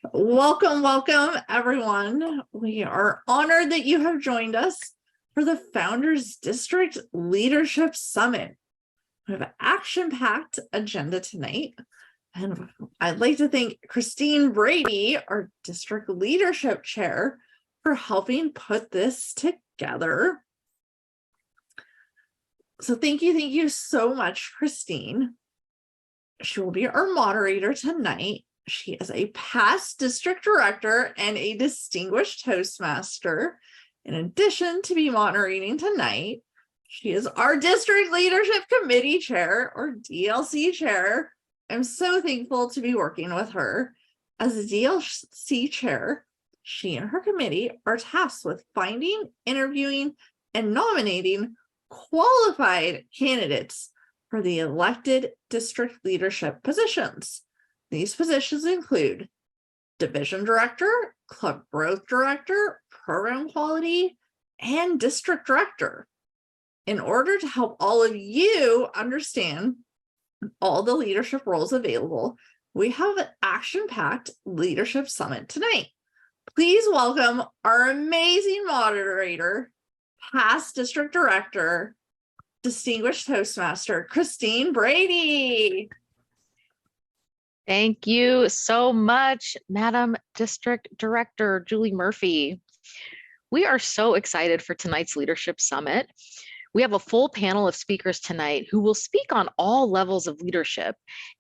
Welcome, welcome, everyone. We are honored that you have joined us for the Founders District Leadership Summit. We have an action-packed agenda tonight, and I'd like to thank Christine Brady, our District Leadership Chair, for helping put this together. So thank you so much, Christine. She will be our moderator tonight. She is a past district director and a distinguished Toastmaster. In addition to be moderating tonight, she is our District Leadership Committee Chair, or DLC Chair. I'm so thankful to be working with her. As a DLC Chair, she and her committee are tasked with finding, interviewing, and nominating qualified candidates for the elected district leadership positions. These positions include division director, club growth director, program quality, and district director. In order to help all of you understand all the leadership roles available, we have an action-packed leadership summit tonight. Please welcome our amazing moderator, past district director, distinguished Toastmaster, Christine Brady. Thank you so much, Madam District Director Julie Murphy. We are so excited for tonight's Leadership Summit. We have a full panel of speakers tonight who will speak on all levels of leadership,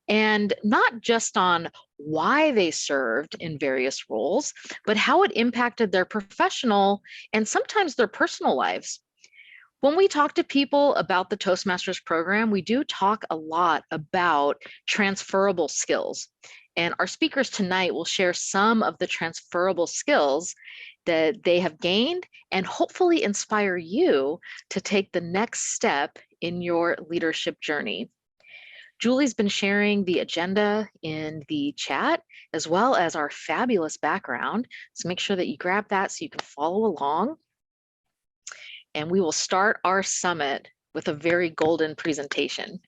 and not just on why they served in various roles, but how it impacted their professional and sometimes their personal lives. When we talk to people about the Toastmasters program, we do talk a lot about transferable skills. And our speakers tonight will share some of the transferable skills that they have gained and hopefully inspire you to take the next step in your leadership journey. Julie's been sharing the agenda in the chat, as well as our fabulous background. So make sure that you grab that so you can follow along. And we will start our summit with a very golden presentation.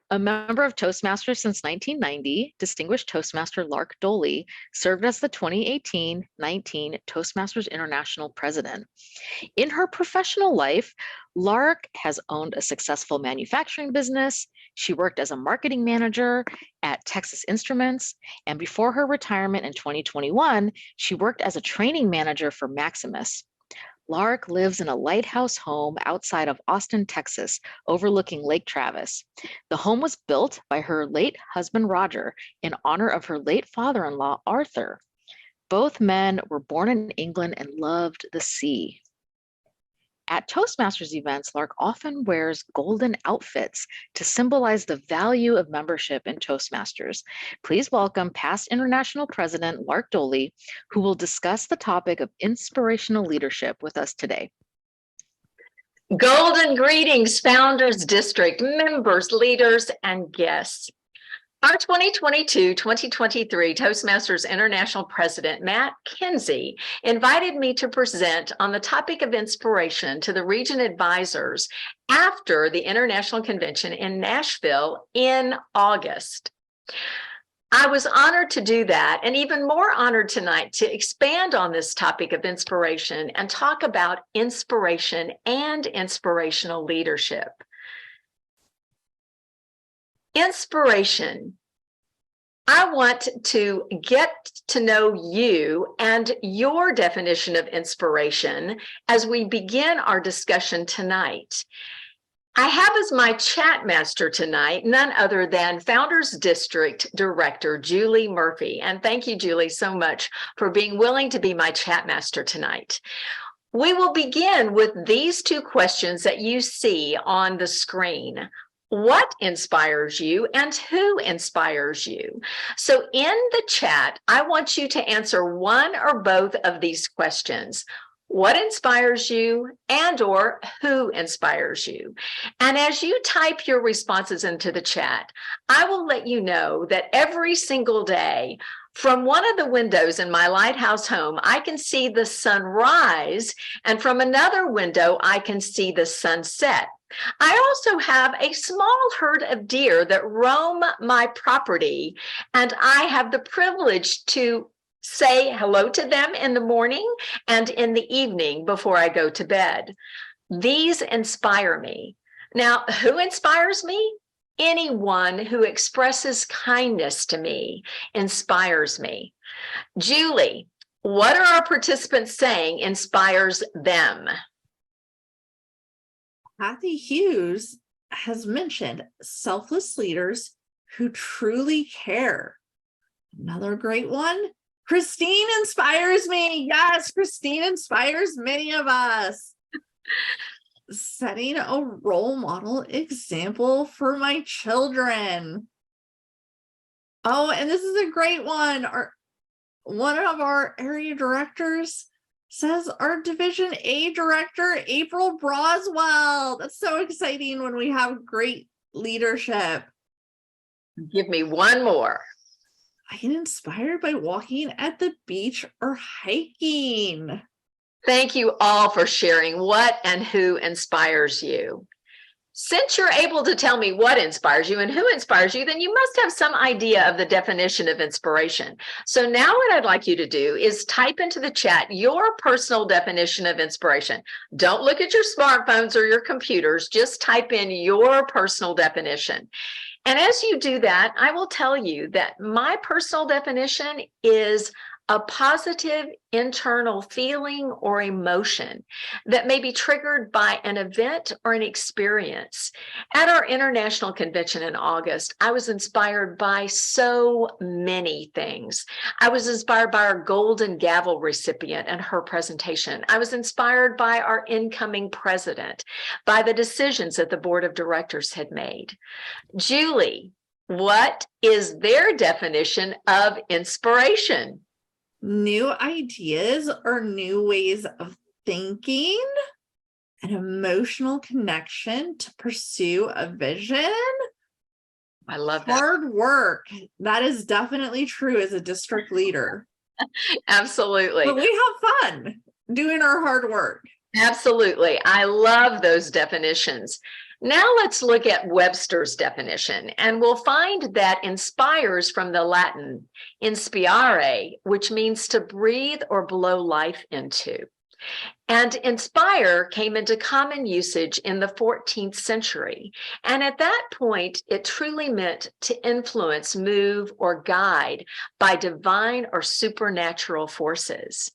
A member of Toastmasters since 1990, distinguished Toastmaster Lark Doley served as the 2018-19 Toastmasters International President. In her professional life, Lark has owned a successful manufacturing business. She worked as a marketing manager at Texas Instruments, and before her retirement in 2021, she worked as a training manager for Maximus. Lark lives in a lighthouse home outside of Austin, Texas, overlooking Lake Travis. The home was built by her late husband, Roger, in honor of her late father-in-law, Arthur. Both men were born in England and loved the sea. At Toastmasters events, Lark often wears golden outfits to symbolize the value of membership in Toastmasters. Please welcome past International President Lark Doley, who will discuss the topic of inspirational leadership with us today. Golden greetings, Founders District members, leaders, and guests. Our 2022-2023 Toastmasters International President, Matt Kinsey, invited me to present on the topic of inspiration to the region advisors after the International Convention in Nashville in August. I was honored to do that, and even more honored tonight to expand on this topic of inspiration and talk about inspiration and inspirational leadership. Inspiration. I want to get to know you and your definition of inspiration as we begin our discussion tonight. I have as my chat master tonight none other than Founders District Director Julie Murphy. And thank you, Julie, so much for being willing to be my chat master tonight. We will begin with these two questions that you see on the screen. What inspires you and who inspires you? So in the chat, I want you to answer one or both of these questions. What inspires you and or who inspires you? And as you type your responses into the chat, I will let you know that every single day from one of the windows in my lighthouse home, I can see the sun rise, and from another window, I can see the sunset. I also have a small herd of deer that roam my property, and I have the privilege to say hello to them in the morning and in the evening before I go to bed. These inspire me. Now, who inspires me? Anyone who expresses kindness to me inspires me. Julie, what are our participants saying inspires them? Kathy Hughes has mentioned selfless leaders who truly care. Another great one. Christine inspires me. Yes, Christine inspires many of us. Setting a role model example for my children. Oh, and this is a great one. One of our area directors says our Division A director, April Broswell. That's so exciting when we have great leadership. Give me one more. I get inspired by walking at the beach or hiking. Thank you all for sharing what and who inspires you. Since you're able to tell me what inspires you and who inspires you, then you must have some idea of the definition of inspiration. So now what I'd like you to do is type into the chat your personal definition of inspiration. Don't look at your smartphones or your computers, just type in your personal definition. And as you do that, I will tell you that my personal definition is a positive internal feeling or emotion that may be triggered by an event or an experience. At our international convention in August, I was inspired by so many things. I was inspired by our Golden Gavel recipient and her presentation. I was inspired by our incoming president, by the decisions that the board of directors had made. Julie, what is their definition of inspiration? New ideas or new ways of thinking, an emotional connection to pursue a vision. I love that. Hard work. That is definitely true as a district leader. Absolutely. But we have fun doing our hard work. Absolutely. I love those definitions. Now let's look at Webster's definition, and we'll find that inspires from the Latin inspirare, which means to breathe or blow life into. And inspire came into common usage in the 14th century. And at that point, it truly meant to influence, move, or guide by divine or supernatural forces.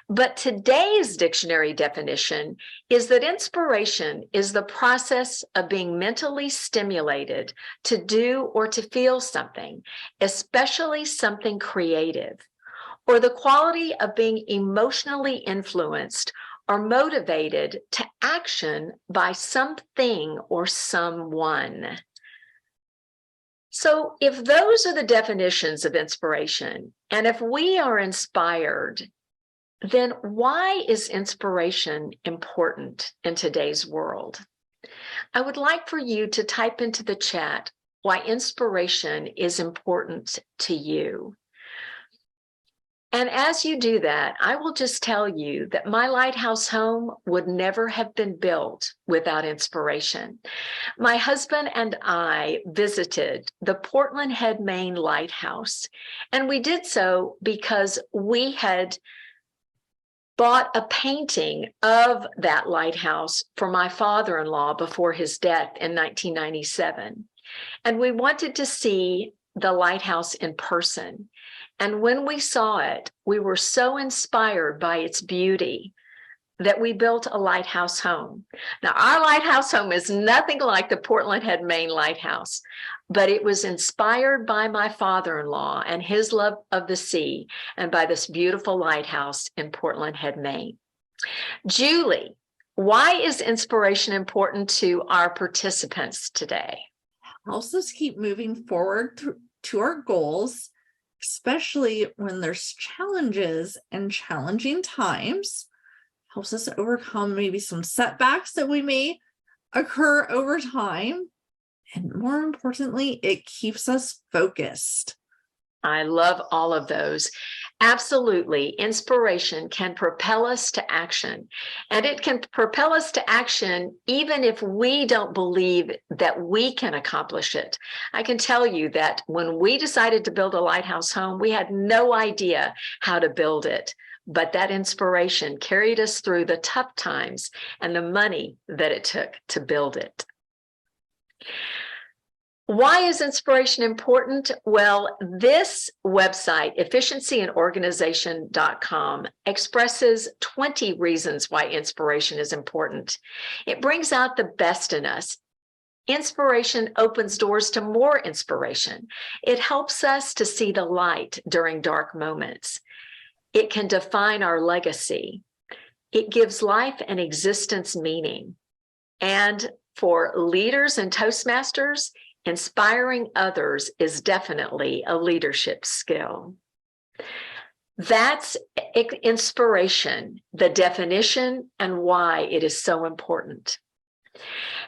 But today's dictionary definition is that inspiration is the process of being mentally stimulated to do or to feel something, especially something creative, or the quality of being emotionally influenced or motivated to action by something or someone. So if those are the definitions of inspiration, and if we are inspired, then why is inspiration important in today's world? I would like for you to type into the chat why inspiration is important to you. And as you do that, I will just tell you that my lighthouse home would never have been built without inspiration. My husband and I visited the Portland Head, Maine lighthouse, and we did so because we had bought a painting of that lighthouse for my father-in-law before his death in 1997. And we wanted to see the lighthouse in person. And when we saw it, we were so inspired by its beauty that we built a lighthouse home. Now, our lighthouse home is nothing like the Portland Head, Maine lighthouse, but it was inspired by my father-in-law and his love of the sea and by this beautiful lighthouse in Portland Head, Maine. Julie, why is inspiration important to our participants today? Helps us keep moving forward to our goals, especially when there's challenges and challenging times. Helps us overcome maybe some setbacks that we may occur over time. And more importantly, it keeps us focused. I love all of those. Absolutely. Inspiration can propel us to action, and it can propel us to action even if we don't believe that we can accomplish it. I can tell you that when we decided to build a lighthouse home, we had no idea how to build it, but that inspiration carried us through the tough times and the money that it took to build it. Why is inspiration important? Well, this website, efficiencyandorganization.com, expresses 20 reasons why inspiration is important. It brings out the best in us. Inspiration opens doors to more inspiration. It helps us to see the light during dark moments. It can define our legacy. It gives life and existence meaning. And for leaders and Toastmasters, inspiring others is definitely a leadership skill. That's inspiration, the definition, and why it is so important.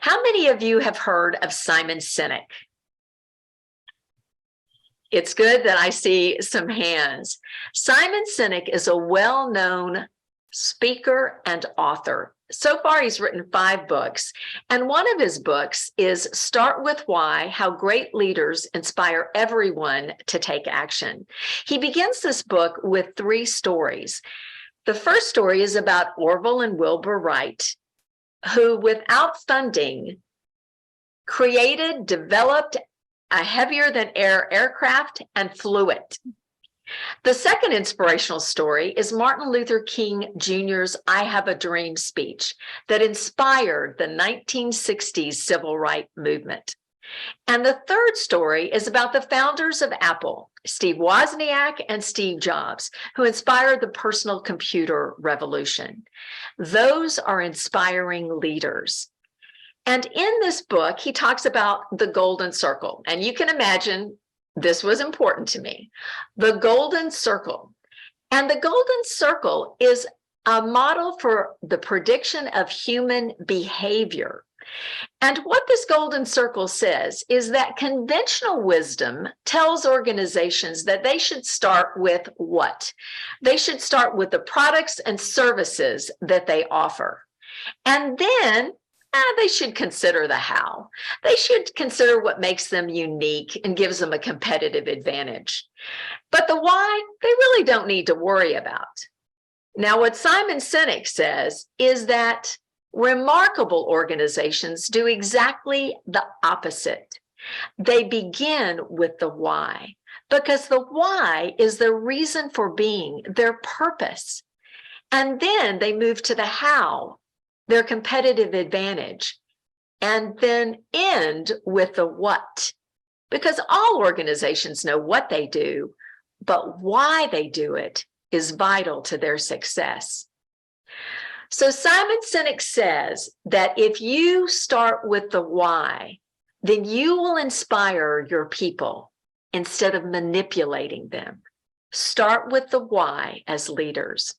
How many of you have heard of Simon Sinek? It's good that I see some hands. Simon Sinek is a well-known speaker and author. So far, he's written 5 books, and one of his books is Start With Why: How Great Leaders Inspire Everyone to Take Action. He begins this book with 3 stories. The first story is about Orville and Wilbur Wright, who, without funding, developed a heavier-than-air aircraft and flew it. The second inspirational story is Martin Luther King Jr.'s I Have a Dream speech that inspired the 1960s civil rights movement. And the third story is about the founders of Apple, Steve Wozniak and Steve Jobs, who inspired the personal computer revolution. Those are inspiring leaders. And in this book, he talks about the golden circle. And you can imagine this was important to me. The golden circle. And the golden circle is a model for the prediction of human behavior. And what this golden circle says is that conventional wisdom tells organizations that they should start with what? They should start with the products and services that they offer. And then they should consider the how. They should consider what makes them unique and gives them a competitive advantage. But the why, they really don't need to worry about. Now, what Simon Sinek says is that remarkable organizations do exactly the opposite. They begin with the why, because the why is the reason for being, their purpose. And then they move to the how, their competitive advantage, and then end with the what. Because all organizations know what they do, but why they do it is vital to their success. So Simon Sinek says that if you start with the why, then you will inspire your people instead of manipulating them. Start with the why as leaders.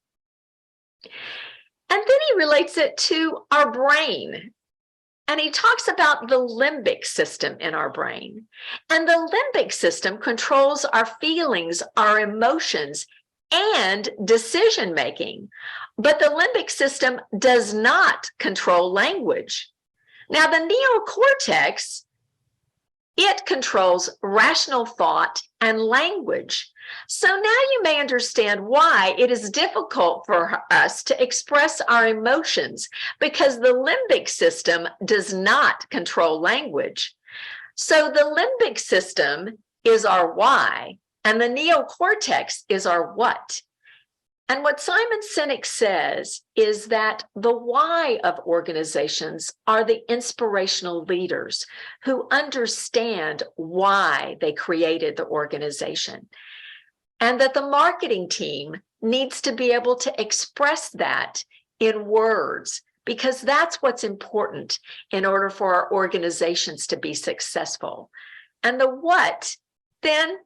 And then he relates it to our brain. And he talks about the limbic system in our brain. And the limbic system controls our feelings, our emotions, and decision making. But the limbic system does not control language. Now, the neocortex, it controls rational thought and language. So now you may understand why it is difficult for us to express our emotions, because the limbic system does not control language. So the limbic system is our why, and the neocortex is our what. And what Simon Sinek says is that the why of organizations are the inspirational leaders who understand why they created the organization. And that the marketing team needs to be able to express that in words, because that's what's important in order for our organizations to be successful. And the what then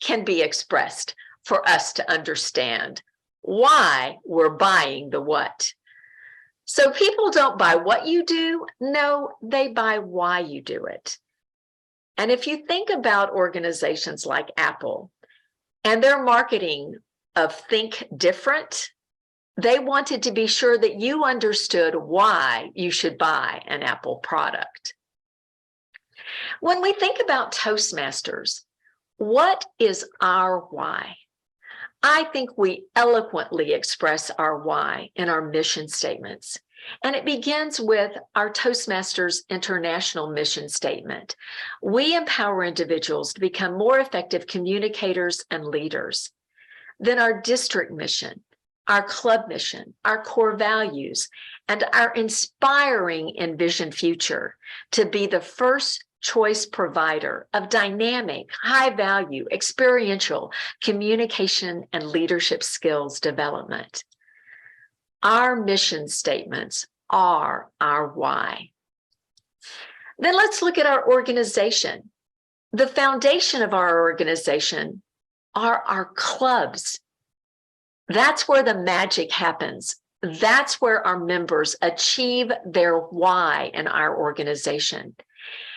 can be expressed for us to understand why we're buying the what. So people don't buy what you do. No, they buy why you do it. And if you think about organizations like Apple and their marketing of think different. They wanted to be sure that you understood why you should buy an Apple product. When we think about Toastmasters, what is our why? I think we eloquently express our why in our mission statements. And it begins with our Toastmasters International mission statement. We empower individuals to become more effective communicators and leaders. Then our district mission, our club mission, our core values, and our inspiring envisioned future to be the first choice provider of dynamic, high-value, experiential communication and leadership skills development. Our mission statements are our why. Then let's look at our organization. The foundation of our organization are our clubs. That's where the magic happens. That's where our members achieve their why in our organization.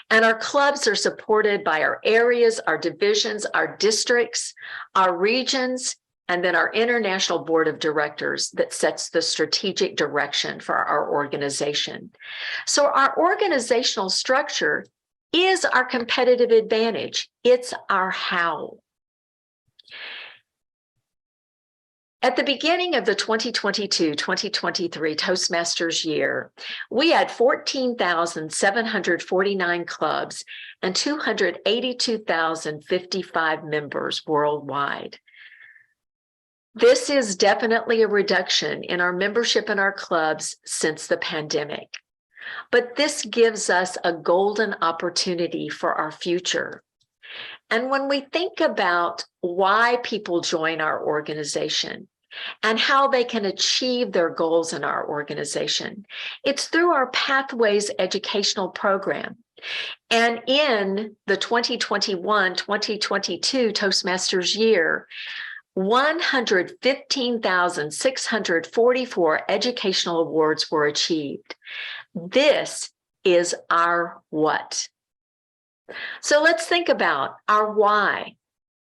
And our clubs are supported by our areas, our divisions, our districts, our regions, and then our international board of directors that sets the strategic direction for our organization. So our organizational structure is our competitive advantage. It's our how. At the beginning of the 2022-2023 Toastmasters year, we had 14,749 clubs and 282,055 members worldwide. This is definitely a reduction in our membership in our clubs since the pandemic, but this gives us a golden opportunity for our future. And when we think about why people join our organization, and how they can achieve their goals in our organization, it's through our Pathways educational program. And in the 2021-2022 Toastmasters year, 115,644 educational awards were achieved. This is our what. So let's think about our why,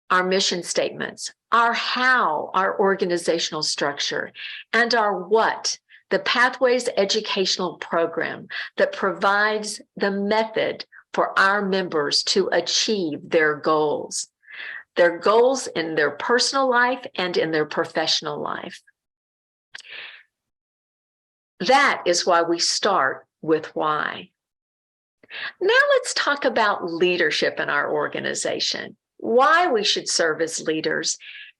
our mission statements, our how, our organizational structure, and our what, the Pathways educational program that provides the method for our members to achieve their goals in their personal life and in their professional life. That is why we start with why. Now let's talk about leadership in our organization, why we should serve as leaders,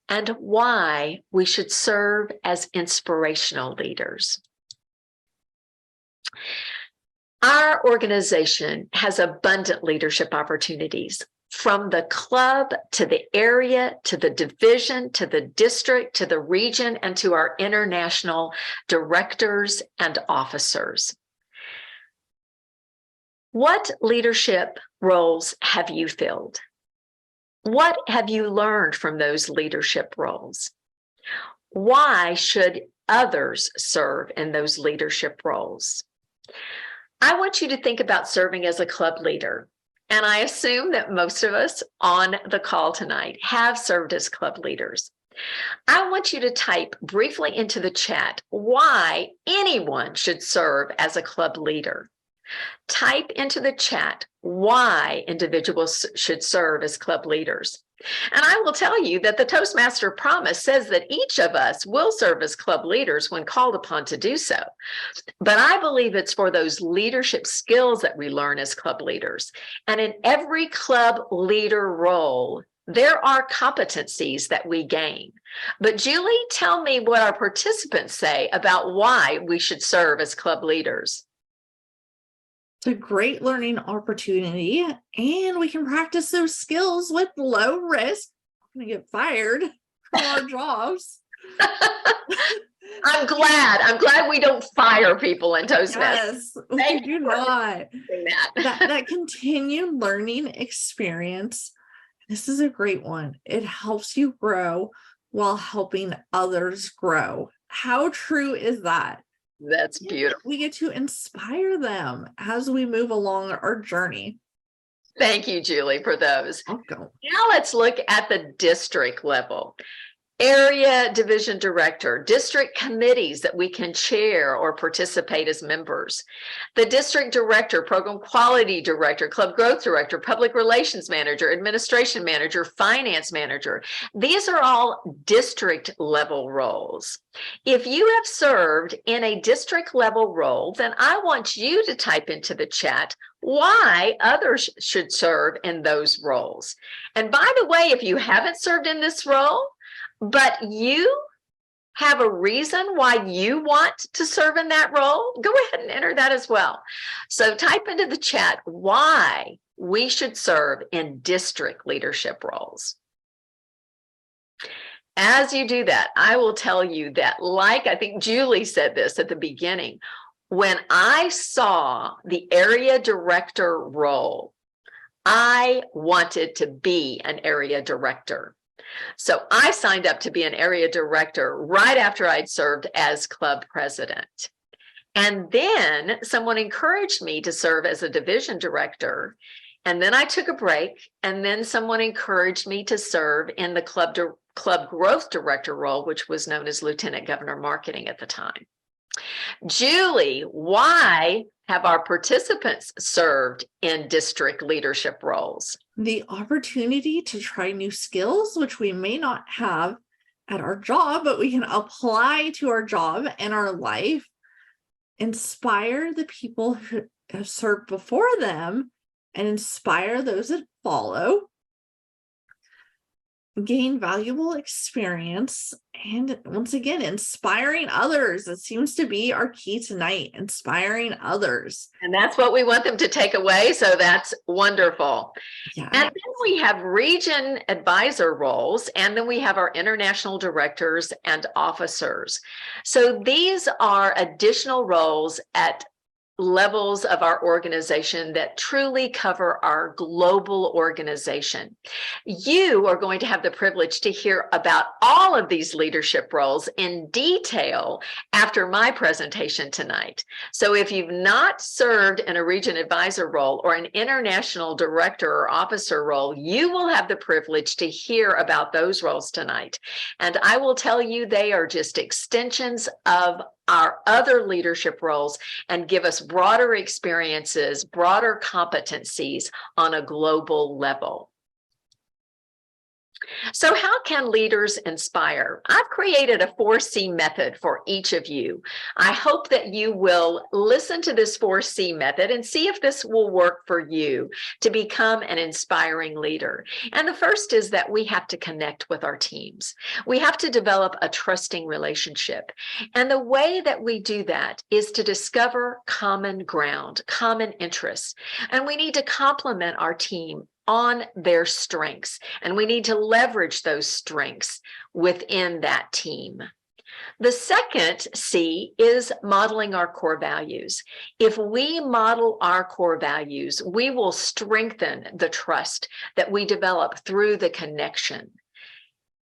and why we should serve as inspirational leaders. Our organization has abundant leadership opportunities, from the club to the area, to the division, to the district, to the region, and to our international directors and officers. What leadership roles have you filled? What have you learned from those leadership roles? Why should others serve in those leadership roles? I want you to think about serving as a club leader. And I assume that most of us on the call tonight have served as club leaders. I want you to type briefly into the chat why anyone should serve as a club leader. Type into the chat why individuals should serve as club leaders. And I will tell you that the Toastmaster Promise says that each of us will serve as club leaders when called upon to do so. But I believe it's for those leadership skills that we learn as club leaders. And in every club leader role, there are competencies that we gain. But Julie, tell me what our participants say about why we should serve as club leaders. It's a great learning opportunity, and we can practice those skills with low risk. I'm going to get fired from our jobs. I'm glad we don't fire people in Toastmasters. Yes, we do not. That. That continued learning experience, this is a great one. It helps you grow while helping others grow. How true is that? That's beautiful. We get to inspire them as we move along our journey. Thank you, Julie, for those. Welcome. Now let's look at the district level. area division director, district committees that we can chair or participate as members, the district director, program quality director, club growth director, public relations manager, administration manager, finance manager. These are all district level roles. If you have served in a district level role, then I want you to type into the chat why others should serve in those roles. And by the way, if you haven't served in this role, but you have a reason why you want to serve in that role, go ahead and enter that as well. So type into the chat why we should serve in district leadership roles. As you do that, I will tell you that, like I think Julie said this at the beginning, when I saw the area director role, I wanted to be an area director. So I signed up to be an area director right after I'd served as club president. And then someone encouraged me to serve as a division director. And then I took a break. And then someone encouraged me to serve in the club growth director role, which was known as Lieutenant Governor Marketing at the time. Julie, why have our participants served in district leadership roles? The opportunity to try new skills, which we may not have at our job, but we can apply to our job and our life, inspire the people who have served before them, and inspire those that follow, gain valuable experience, and once again, inspiring others. It seems to be our key tonight, inspiring others. And that's what we want them to take away. So that's wonderful. Yeah. And then we have region advisor roles, and then we have our international directors and officers. So these are additional roles at levels of our organization that truly cover our global organization. You are going to have the privilege to hear about all of these leadership roles in detail after my presentation tonight. So if you've not served in a region advisor role or an international director or officer role, you will have the privilege to hear about those roles tonight. And I will tell you, they are just extensions of our other leadership roles and give us broader experiences, broader competencies on a global level. So how can leaders inspire? I've created a 4C method for each of you. I hope that you will listen to this 4C method and see if this will work for you to become an inspiring leader. And the first is that we have to connect with our teams. We have to develop a trusting relationship. And the way that we do that is to discover common ground, common interests. And we need to complement our team on their strengths, and we need to leverage those strengths within that team. The second C is modeling our core values. If we model our core values, we will strengthen the trust that we develop through the connection.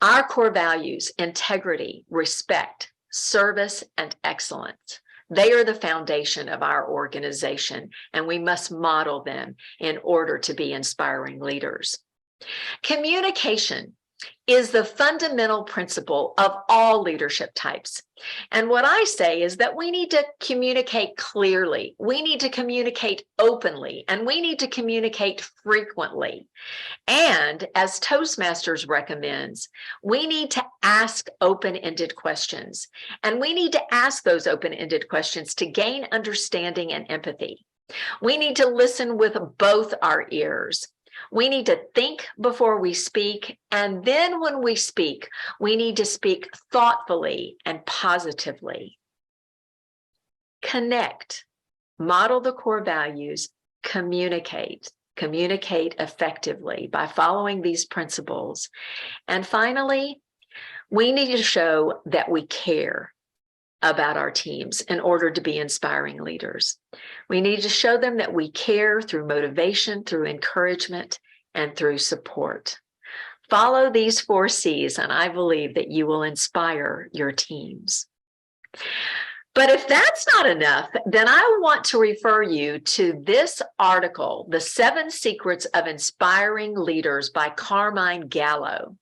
Our core values: integrity, respect, service, and excellence. They are the foundation of our organization, and we must model them in order to be inspiring leaders. Communication is the fundamental principle of all leadership types. And what I say is that we need to communicate clearly, we need to communicate openly, and we need to communicate frequently. And as Toastmasters recommends, we need to ask open-ended questions. And we need to ask those open-ended questions to gain understanding and empathy. We need to listen with both our ears. We need to think before we speak, and then when we speak, we need to speak thoughtfully and positively. Connect, model the core values, communicate effectively by following these principles. And finally, we need to show that we care about our teams in order to be inspiring leaders. We need to show them that we care through motivation, through encouragement, and through support. Follow these 4 C's, and I believe that you will inspire your teams. But if that's not enough, then I want to refer you to this article, The 7 Secrets of Inspiring Leaders by Carmine Gallo.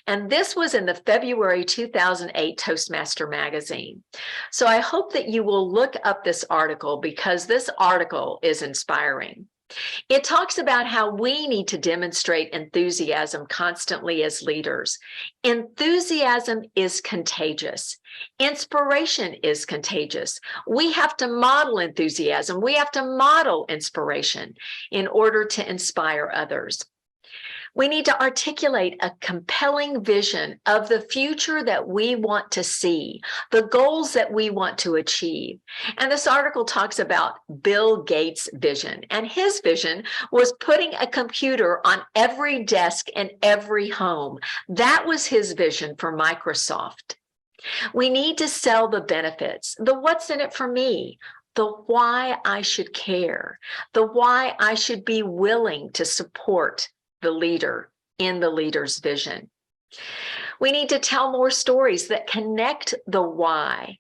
And this was in the February 2008 Toastmaster magazine. So I hope that you will look up this article because this article is inspiring. It talks about how we need to demonstrate enthusiasm constantly as leaders. Enthusiasm is contagious. Inspiration is contagious. We have to model enthusiasm. We have to model inspiration in order to inspire others. We need to articulate a compelling vision of the future that we want to see, the goals that we want to achieve. And this article talks about Bill Gates' vision. And his vision was putting a computer on every desk in every home. That was his vision for Microsoft. We need to sell the benefits, the what's in it for me, the why I should care, the why I should be willing to support the leader in the leader's vision. We need to tell more stories that connect the why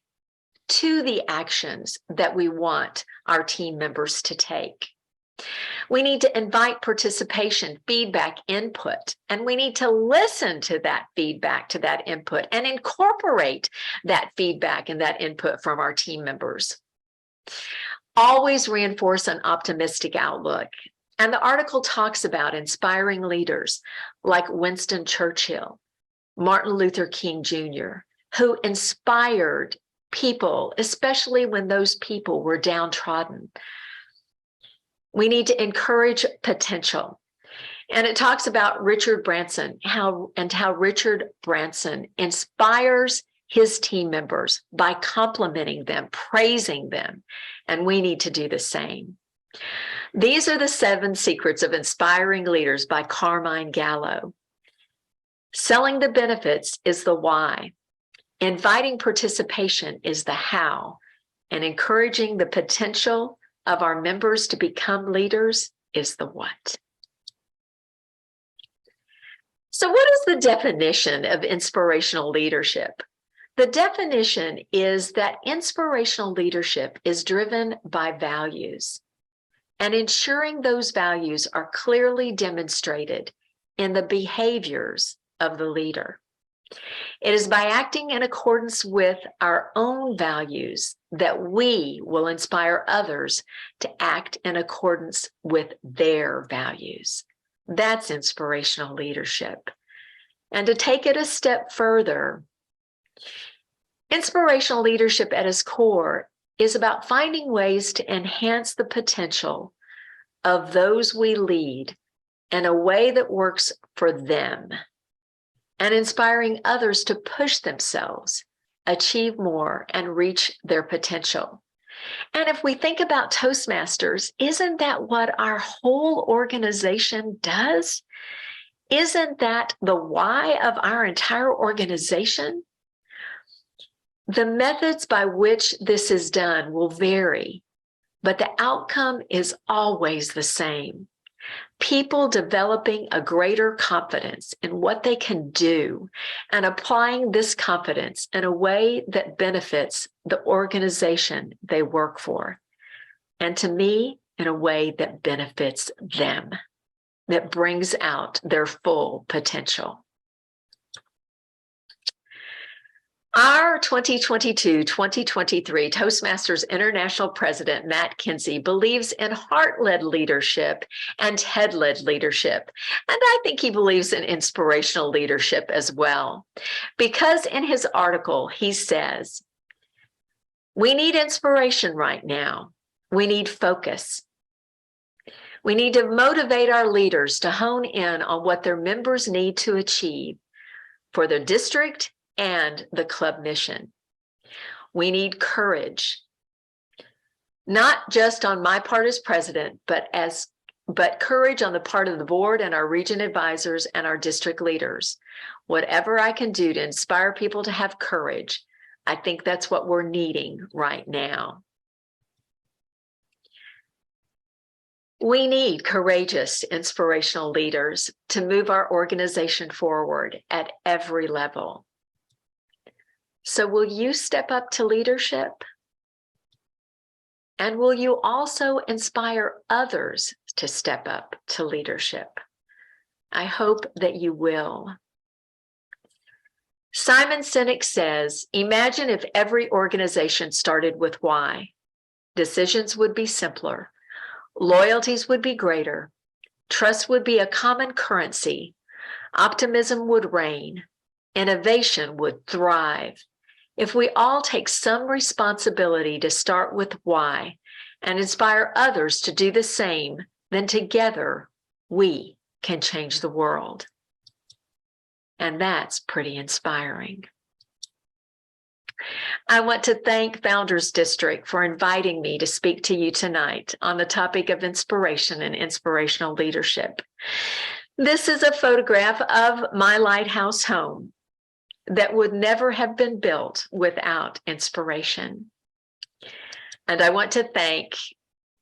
to the actions that we want our team members to take. We need to invite participation, feedback, input, and we need to listen to that feedback, to that input, and incorporate that feedback and that input from our team members. Always reinforce an optimistic outlook. And the article talks about inspiring leaders like Winston Churchill, Martin Luther King Jr., who inspired people, especially when those people were downtrodden. We need to encourage potential. And it talks about Richard Branson, how Richard Branson inspires his team members by complimenting them, praising them. And we need to do the same. These are the 7 secrets of inspiring leaders by Carmine Gallo. Selling the benefits is the why. Inviting participation is the how. And encouraging the potential of our members to become leaders is the what. So what is the definition of inspirational leadership? The definition is that inspirational leadership is driven by values, and ensuring those values are clearly demonstrated in the behaviors of the leader. It is by acting in accordance with our own values that we will inspire others to act in accordance with their values. That's inspirational leadership. And to take it a step further, inspirational leadership at its core is about finding ways to enhance the potential of those we lead in a way that works for them, and inspiring others to push themselves, achieve more, and reach their potential. And if we think about Toastmasters, isn't that what our whole organization does? Isn't that the why of our entire organization? The methods by which this is done will vary, but the outcome is always the same. People developing a greater confidence in what they can do and applying this confidence in a way that benefits the organization they work for. And to me, in a way that benefits them, that brings out their full potential. Our 2022-2023 Toastmasters International President, Matt Kinsey, believes in heart-led leadership and head-led leadership. And I think he believes in inspirational leadership as well. Because in his article, he says, we need inspiration right now. We need focus. We need to motivate our leaders to hone in on what their members need to achieve for their district and the club mission. We need courage, not just on my part as president, but courage on the part of the board and our region advisors and our district leaders. Whatever I can do to inspire people to have courage, I think that's what we're needing right now. We need courageous, inspirational leaders to move our organization forward at every level. So will you step up to leadership? And will you also inspire others to step up to leadership? I hope that you will. Simon Sinek says, imagine if every organization started with why. Decisions would be simpler. Loyalties would be greater. Trust would be a common currency. Optimism would reign. Innovation would thrive. If we all take some responsibility to start with why and inspire others to do the same, then together we can change the world. And that's pretty inspiring. I want to thank Founders District for inviting me to speak to you tonight on the topic of inspiration and inspirational leadership. This is a photograph of my lighthouse home that would never have been built without inspiration. And I want to thank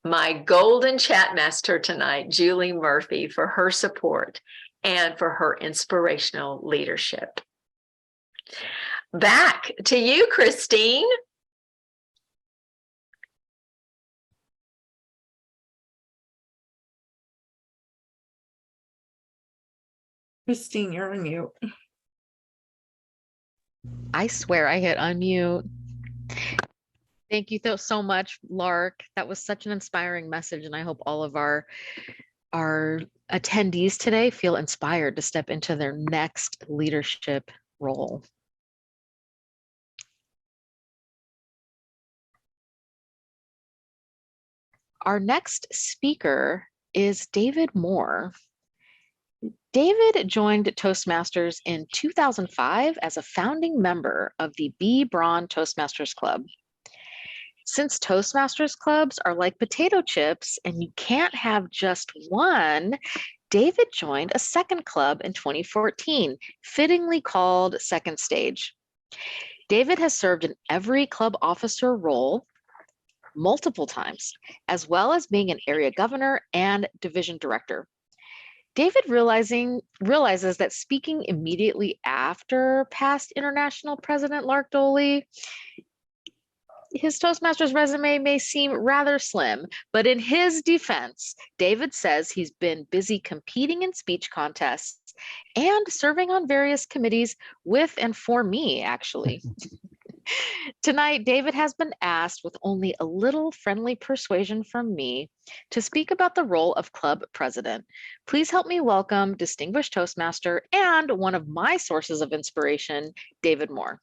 my golden chat master tonight, Julie Murphy, for her support and for her inspirational leadership. Back to you, Christine. Christine, you're on mute. I swear I hit unmute. Thank you so much, Lark. That was such an inspiring message, and I hope all of our attendees today feel inspired to step into their next leadership role. Our next speaker is David Moore. David joined Toastmasters in 2005 as a founding member of the B. Braun Toastmasters Club. Since Toastmasters clubs are like potato chips and you can't have just one, David joined a second club in 2014, fittingly called Second Stage. David has served in every club officer role multiple times, as well as being an area governor and division director. David realizes that speaking immediately after past international president Lark Doley, his Toastmasters resume may seem rather slim, but in his defense, David says he's been busy competing in speech contests and serving on various committees with and for me, actually. Tonight, David has been asked with only a little friendly persuasion from me to speak about the role of club president. Please help me welcome distinguished Toastmaster and one of my sources of inspiration, David Moore.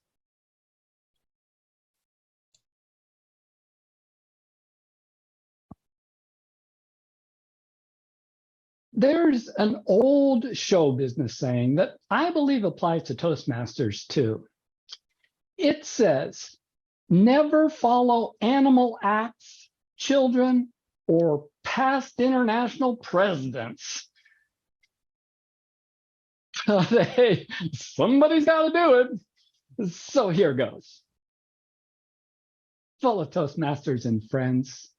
There's an old show business saying that I believe applies to Toastmasters too. It says, never follow animal acts, children, or past international presidents. Hey, somebody's got to do it. So here goes. Fellow Toastmasters and friends,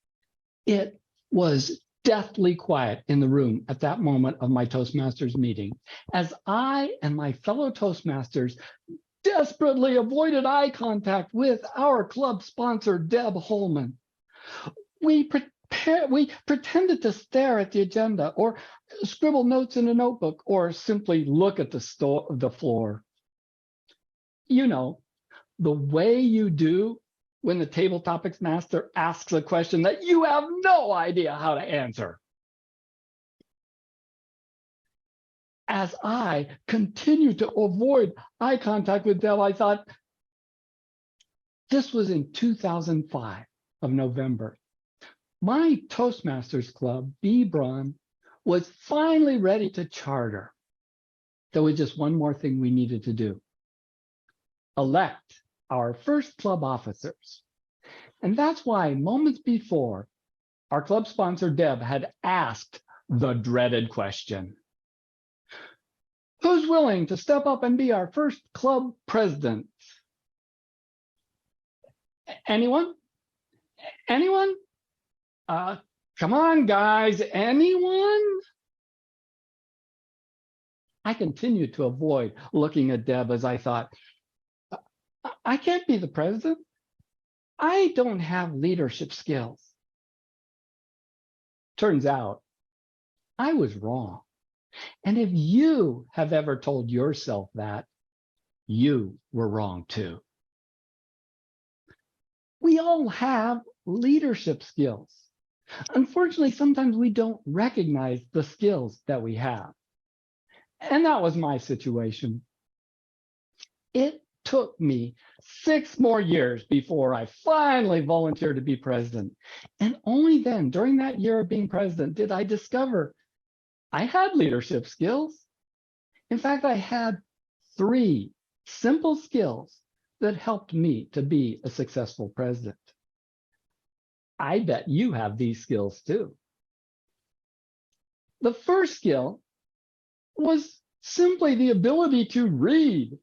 it was deathly quiet in the room at that moment of my Toastmasters meeting, as I and my fellow Toastmasters desperately avoided eye contact with our club sponsor, Deb Holman. We pretended to stare at the agenda or scribble notes in a notebook or simply look at the floor. You know, the way you do when the table topics master asks a question that you have no idea how to answer. As I continued to avoid eye contact with Deb, I thought, this was in 2005 of November. My Toastmasters club, B. Braun, was finally ready to charter. There was just one more thing we needed to do. Elect our first club officers. And that's why moments before, our club sponsor, Deb, had asked the dreaded question. Who's willing to step up and be our first club president? Anyone? Anyone? Come on, guys, anyone? I continued to avoid looking at Deb as I thought, I can't be the president. I don't have leadership skills. Turns out I was wrong. And if you have ever told yourself that, you were wrong too. We all have leadership skills. Unfortunately, sometimes we don't recognize the skills that we have. And that was my situation. It took me 6 more years before I finally volunteered to be president. And only then, during that year of being president, did I discover I had leadership skills. In fact, I had 3 simple skills that helped me to be a successful president. I bet you have these skills too. The first skill was simply the ability to read.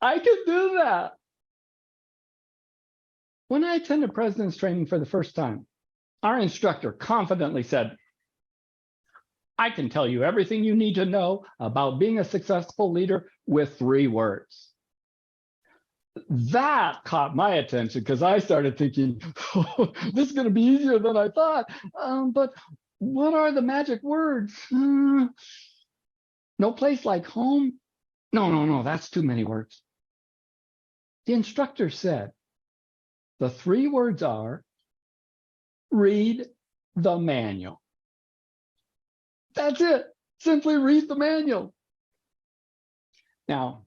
I could do that. When I attended president's training for the first time, our instructor confidently said, I can tell you everything you need to know about being a successful leader with 3 words. That caught my attention because I started thinking, oh, this is going to be easier than I thought. But what are the magic words? No place like home? No, that's too many words. The instructor said, the 3 words are, read the manual. That's it. Simply read the manual. Now,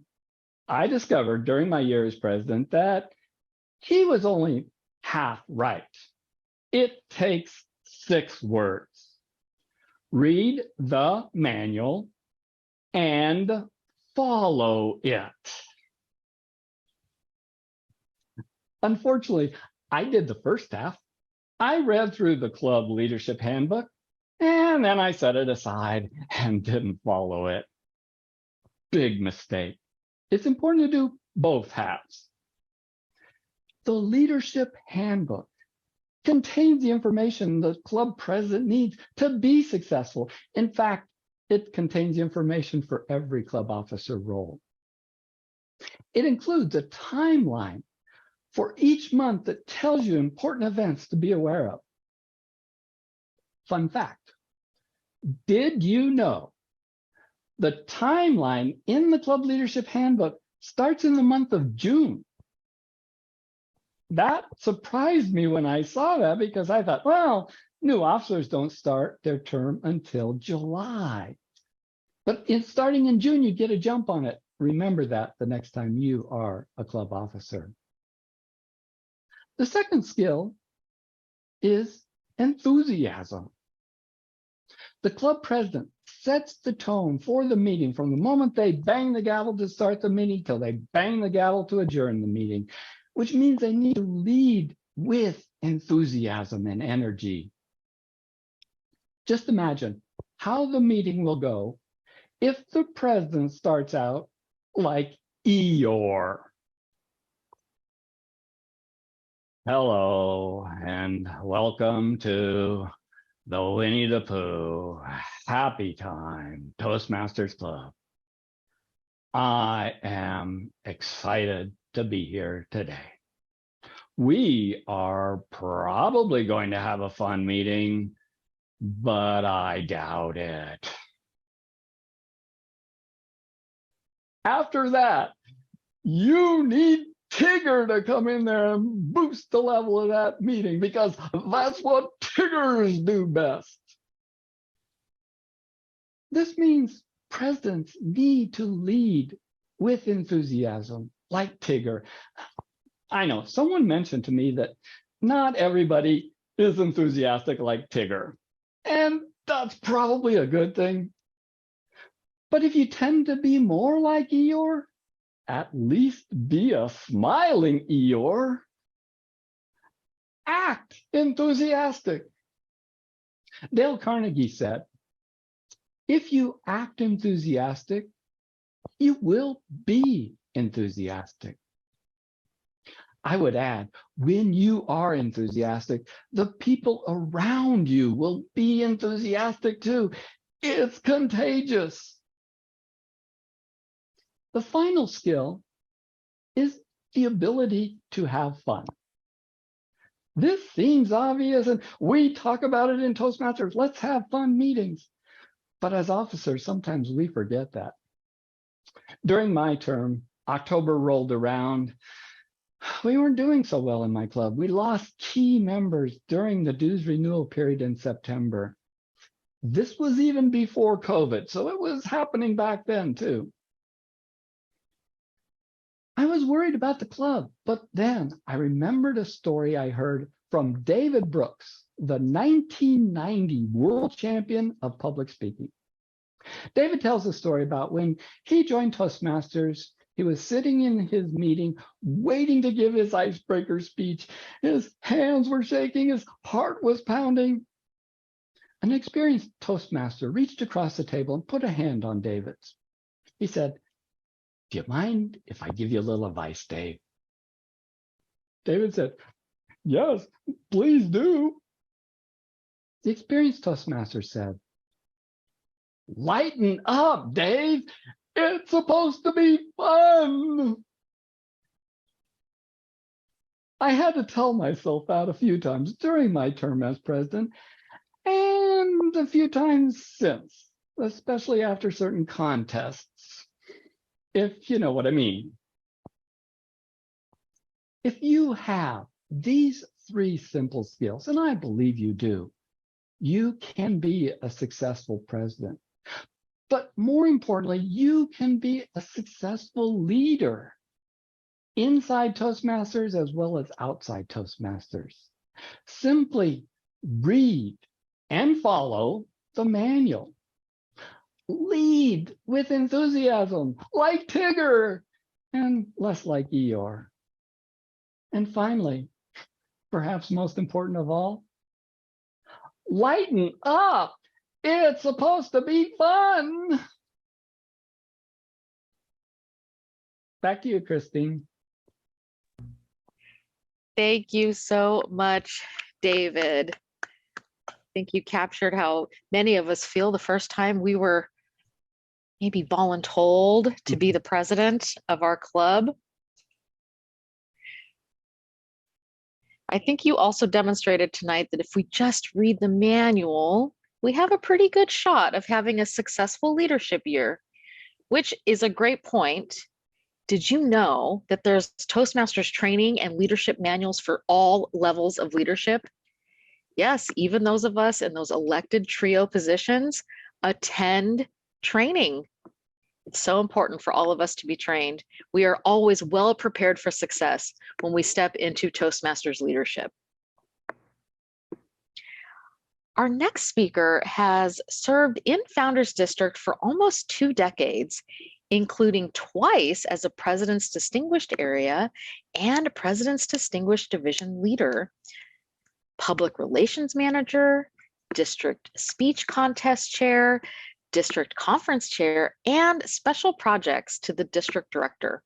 I discovered during my year as president that he was only half right. It takes 6 words. Read the manual and follow it. Unfortunately, I did the first half. I read through the club leadership handbook, and then I set it aside and didn't follow it. Big mistake. It's important to do both halves. The leadership handbook contains the information the club president needs to be successful. In fact, it contains the information for every club officer role. It includes a timeline for each month that tells you important events to be aware of. Fun fact, did you know the timeline in the club leadership handbook starts in the month of June? That surprised me when I saw that because I thought, well, new officers don't start their term until July. But starting in June, you get a jump on it. Remember that the next time you are a club officer. The second skill is enthusiasm. The club president sets the tone for the meeting from the moment they bang the gavel to start the meeting till they bang the gavel to adjourn the meeting, which means they need to lead with enthusiasm and energy. Just imagine how the meeting will go if the president starts out like Eeyore. Hello, and welcome to the Winnie the Pooh Happy Time Toastmasters Club. I am excited to be here today. We are probably going to have a fun meeting, but I doubt it. After that, you need Tigger to come in there and boost the level of that meeting because that's what Tiggers do best. This means presidents need to lead with enthusiasm, like Tigger. I know someone mentioned to me that not everybody is enthusiastic like Tigger, and that's probably a good thing. But if you tend to be more like Eeyore, at least be a smiling Eeyore. Act enthusiastic. Dale Carnegie said, if you act enthusiastic, you will be enthusiastic. I would add, when you are enthusiastic, the people around you will be enthusiastic too. It's contagious. The final skill is the ability to have fun. This seems obvious, and we talk about it in Toastmasters. Let's have fun meetings. But as officers, sometimes we forget that. During my term, October rolled around. We weren't doing so well in my club. We lost key members during the dues renewal period in September. This was even before COVID, so it was happening back then too. I was worried about the club, but then I remembered a story I heard from David Brooks, the 1990 world champion of public speaking. David tells a story about when he joined Toastmasters. He was sitting in his meeting, waiting to give his icebreaker speech. His hands were shaking, his heart was pounding. An experienced Toastmaster reached across the table and put a hand on David's. He said, "Do you mind if I give you a little advice, Dave?" David said, "Yes, please do." The experienced Toastmaster said, "Lighten up, Dave. It's supposed to be fun." I had to tell myself that a few times during my term as president and a few times since, especially after certain contests, if you know what I mean. If you have these 3 simple skills, and I believe you do, you can be a successful president. But more importantly, you can be a successful leader inside Toastmasters as well as outside Toastmasters. Simply read and follow the manual. Lead with enthusiasm, like Tigger, and less like Eeyore. And finally, perhaps most important of all, lighten up. It's supposed to be fun. Back to you, Christine. Thank you so much, David. I think you captured how many of us feel the first time we were maybe voluntold to be the president of our club. I think you also demonstrated tonight that if we just read the manual, we have a pretty good shot of having a successful leadership year, which is a great point. Did you know that there's Toastmasters training and leadership manuals for all levels of leadership? Yes, even those of us in those elected trio positions attend training. It's so important for all of us to be trained. We are always well prepared for success when we step into Toastmasters leadership. Our next speaker has served in Founders District for almost 2 decades, including twice as a President's Distinguished Area and President's Distinguished Division Leader, Public Relations Manager, District Speech Contest Chair, District Conference Chair, and Special Projects to the District Director.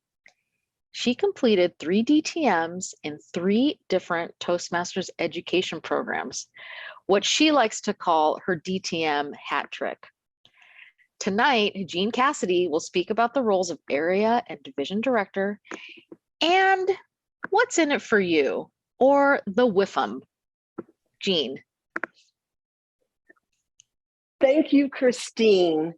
She completed 3 DTMs in 3 different Toastmasters education programs, what she likes to call her DTM hat trick. Tonight, Jean Cassidy will speak about the roles of area and division director and what's in it for you, or the WIFM. Jean. Thank you, Christine.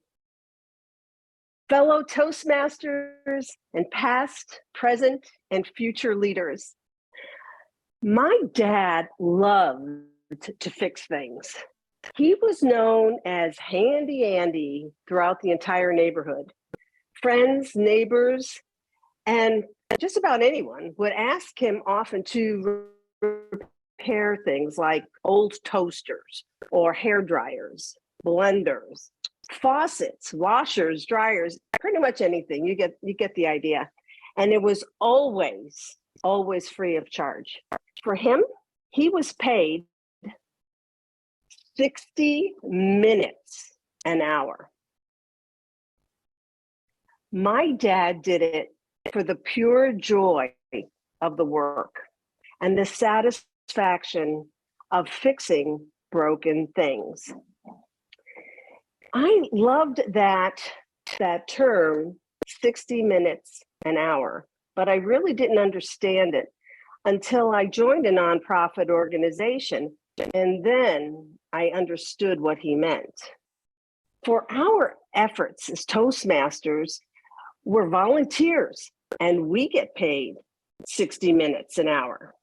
Fellow Toastmasters and past, present, and future leaders. My dad loved to fix things. He was known as Handy Andy throughout the entire neighborhood. Friends, neighbors, and just about anyone would ask him often to repair things like old toasters or hair dryers, blenders, faucets, washers, dryers, pretty much anything. You get the idea. And it was always free of charge. For him, he was paid 60 minutes an hour. My dad did it for the pure joy of the work and the satisfaction of fixing broken things. I loved that term, 60 minutes an hour, but I really didn't understand it until I joined a nonprofit organization, and then I understood what he meant. For our efforts as Toastmasters, we're volunteers and we get paid 60 minutes an hour.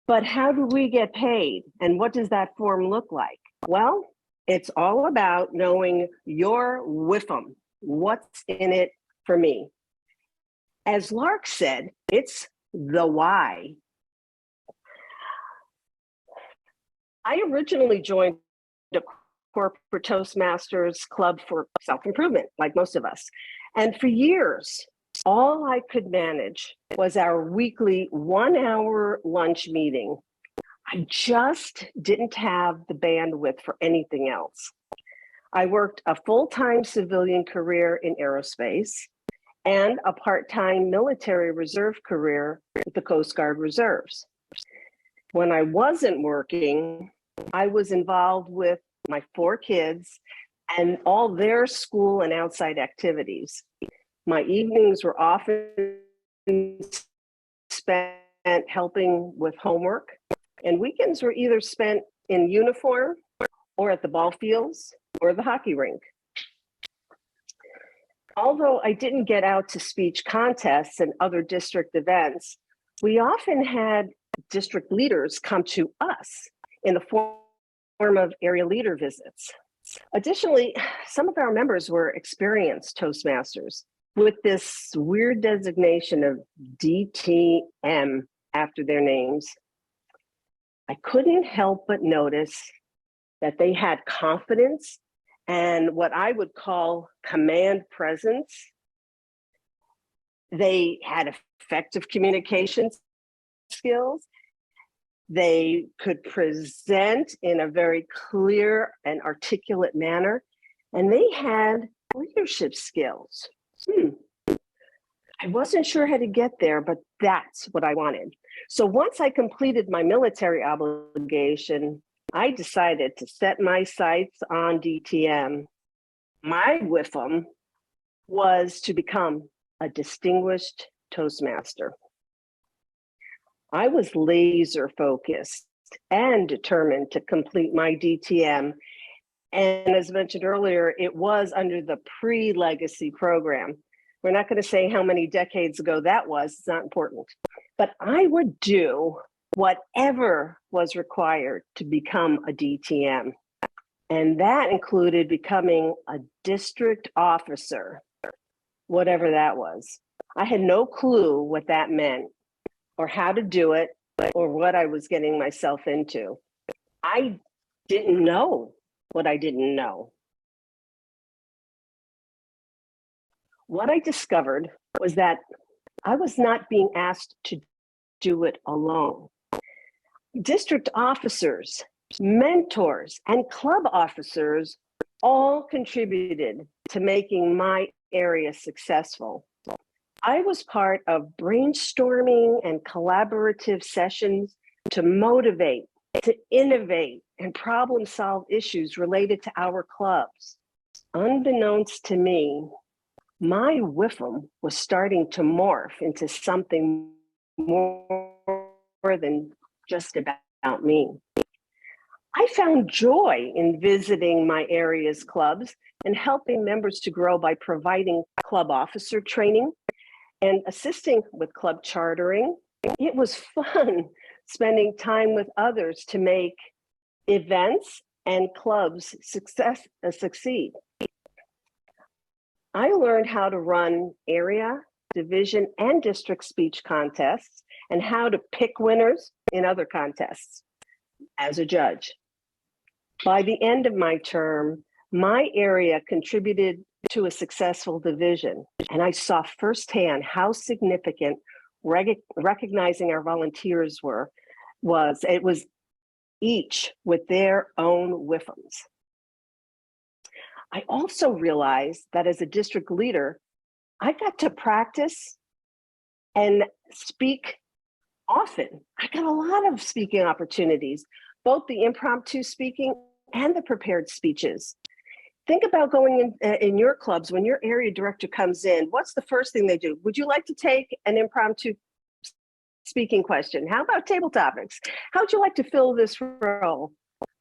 But how do we get paid? And what does that form look like? Well, it's all about knowing your WIFM. What's in it for me? As Lark said, it's the why. I originally joined a corporate Toastmasters club for self-improvement, like most of us. And for years, all I could manage was our weekly 1-hour lunch meeting. I just didn't have the bandwidth for anything else. I worked a full-time civilian career in aerospace and a part-time military reserve career with the Coast Guard Reserves. When I wasn't working, I was involved with my 4 kids and all their school and outside activities. My evenings were often spent helping with homework, and weekends were either spent in uniform or at the ball fields or the hockey rink. Although I didn't get out to speech contests and other district events, we often had district leaders come to us in the form of area leader visits. Additionally, some of our members were experienced Toastmasters with this weird designation of DTM after their names. I couldn't help but notice that they had confidence and what I would call command presence. They had effective communication skills. They could present in a very clear and articulate manner, and they had leadership skills. I wasn't sure how to get there, but that's what I wanted. So once I completed my military obligation, I decided to set my sights on DTM. My WIFM was to become a distinguished Toastmaster. I was laser focused and determined to complete my DTM. And as mentioned earlier, it was under the pre-legacy program. We're not going to say how many decades ago that was, it's not important. But I would do whatever was required to become a DTM. And that included becoming a district officer, whatever that was. I had no clue what that meant or how to do it or what I was getting myself into. I didn't know what I didn't know. What I discovered was that I was not being asked to do it alone. District officers, mentors, and club officers all contributed to making my area successful. I was part of brainstorming and collaborative sessions to motivate, to innovate, and problem solve issues related to our clubs. Unbeknownst to me, my WIFM was starting to morph into something more than just about me. I found joy in visiting my area's clubs and helping members to grow by providing club officer training and assisting with club chartering. It was fun spending time with others to make events and clubs succeed. I learned how to run area, division, and district speech contests and how to pick winners in other contests as a judge. By the end of my term, my area contributed to a successful division, and I saw firsthand how significant recognizing our volunteers was. It was each with their own WIFMs. I also realized that as a district leader, I got to practice and speak often. I got a lot of speaking opportunities, both the impromptu speaking and the prepared speeches. Think about going in your clubs, when your area director comes in, what's the first thing they do? Would you like to take an impromptu speaking question. How about table topics? How'd you like to fill this role?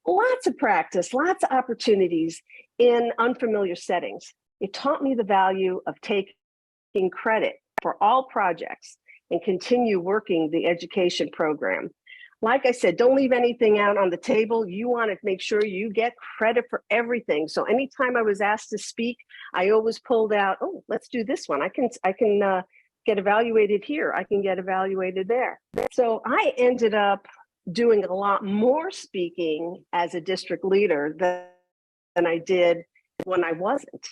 Lots of practice, lots of opportunities in unfamiliar settings. It taught me the value of taking credit for all projects and continue working the education program. Like I said, don't leave anything out on the table. You want to make sure you get credit for everything. So anytime I was asked to speak, I always pulled out, oh, let's do this one. I can get evaluated here. I can get evaluated there. So I ended up doing a lot more speaking as a district leader than I did when I wasn't.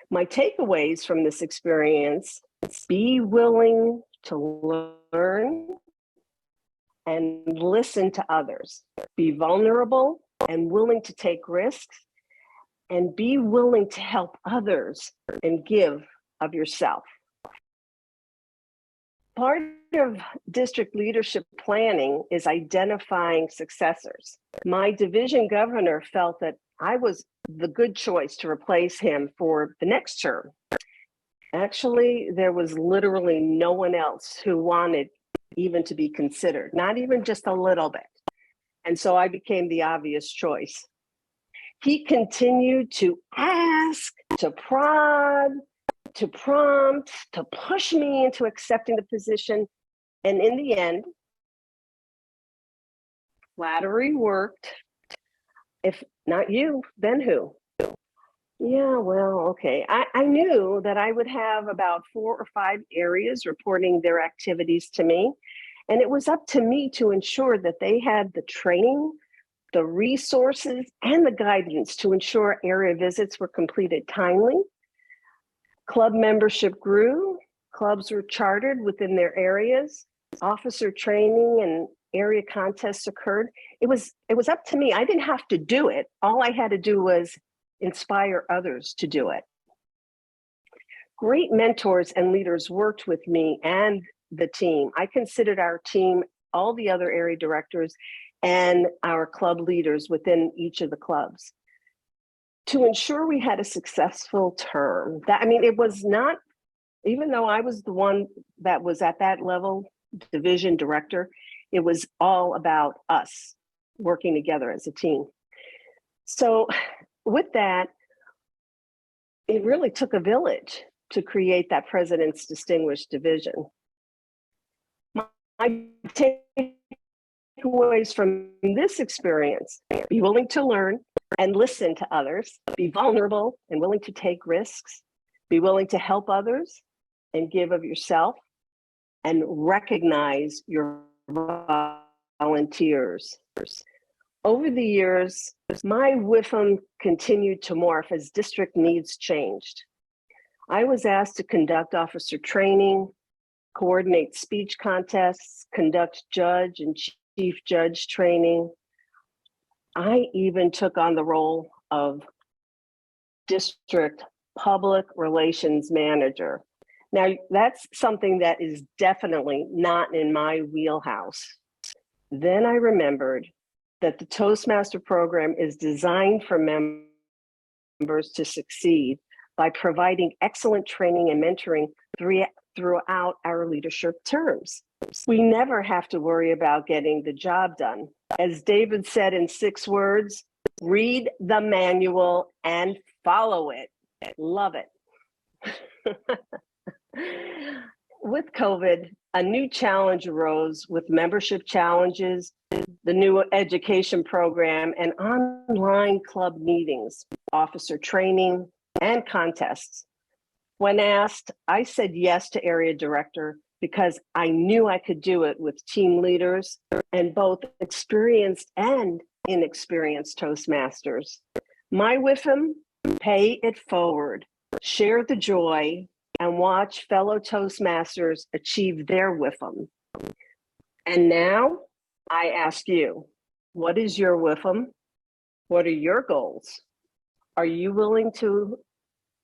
My takeaways from this experience: be willing to learn and listen to others. Be vulnerable and willing to take risks, and be willing to help others and give of yourself. Part of district leadership planning is identifying successors. My division governor felt that I was the good choice to replace him for the next term. Actually, there was literally no one else who wanted even to be considered, not even just a little bit. And so I became the obvious choice. He continued to ask, to prod, to prompt, to push me into accepting the position. And in the end, flattery worked. If not you, then who? Yeah, well, okay. I knew that I would have about 4 or 5 areas reporting their activities to me. And it was up to me to ensure that they had the training, the resources, and the guidance to ensure area visits were completed timely. Club membership grew. Clubs were chartered within their areas. Officer training and area contests occurred. It was up to me. I didn't have to do it. All I had to do was inspire others to do it. Great mentors and leaders worked with me and the team. I considered our team, all the other area directors, and our club leaders within each of the clubs to ensure we had a successful term. It was not, even though I was the one that was at that level, division director, it was all about us working together as a team. So with that, it really took a village to create that President's Distinguished Division. My takeaways from this experience: be willing to learn and listen to others, be vulnerable and willing to take risks, be willing to help others and give of yourself, and recognize your volunteers. Over the years, my WIFM continued to morph as district needs changed. I was asked to conduct officer training, coordinate speech contests, conduct judge and chief judge training. I even took on the role of district public relations manager. Now, that's something that is definitely not in my wheelhouse. Then I remembered that the Toastmaster program is designed for members to succeed by providing excellent training and mentoring throughout our leadership terms. We never have to worry about getting the job done. As David said in 6 words, read the manual and follow it. Love it. With COVID, a new challenge arose with membership challenges, the new education program, and online club meetings, officer training, and contests. When asked, I said yes to area director because I knew I could do it with team leaders and both experienced and inexperienced Toastmasters. My WIFM: pay it forward, share the joy, and watch fellow Toastmasters achieve their WIFM. And now I ask you, what is your WIFM? What are your goals? Are you willing to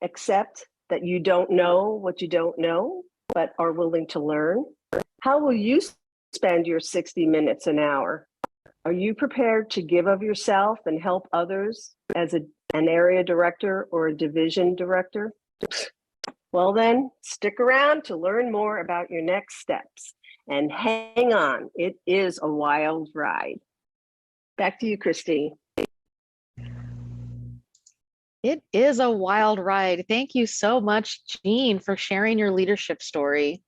accept that you don't know what you don't know, but are willing to learn? How will you spend your 60 minutes an hour? Are you prepared to give of yourself and help others as an area director or a division director? Well then, stick around to learn more about your next steps And hang on, it is a wild ride. Back to you, Christine. It is a wild ride. Thank you so much, Jean, for sharing your leadership story.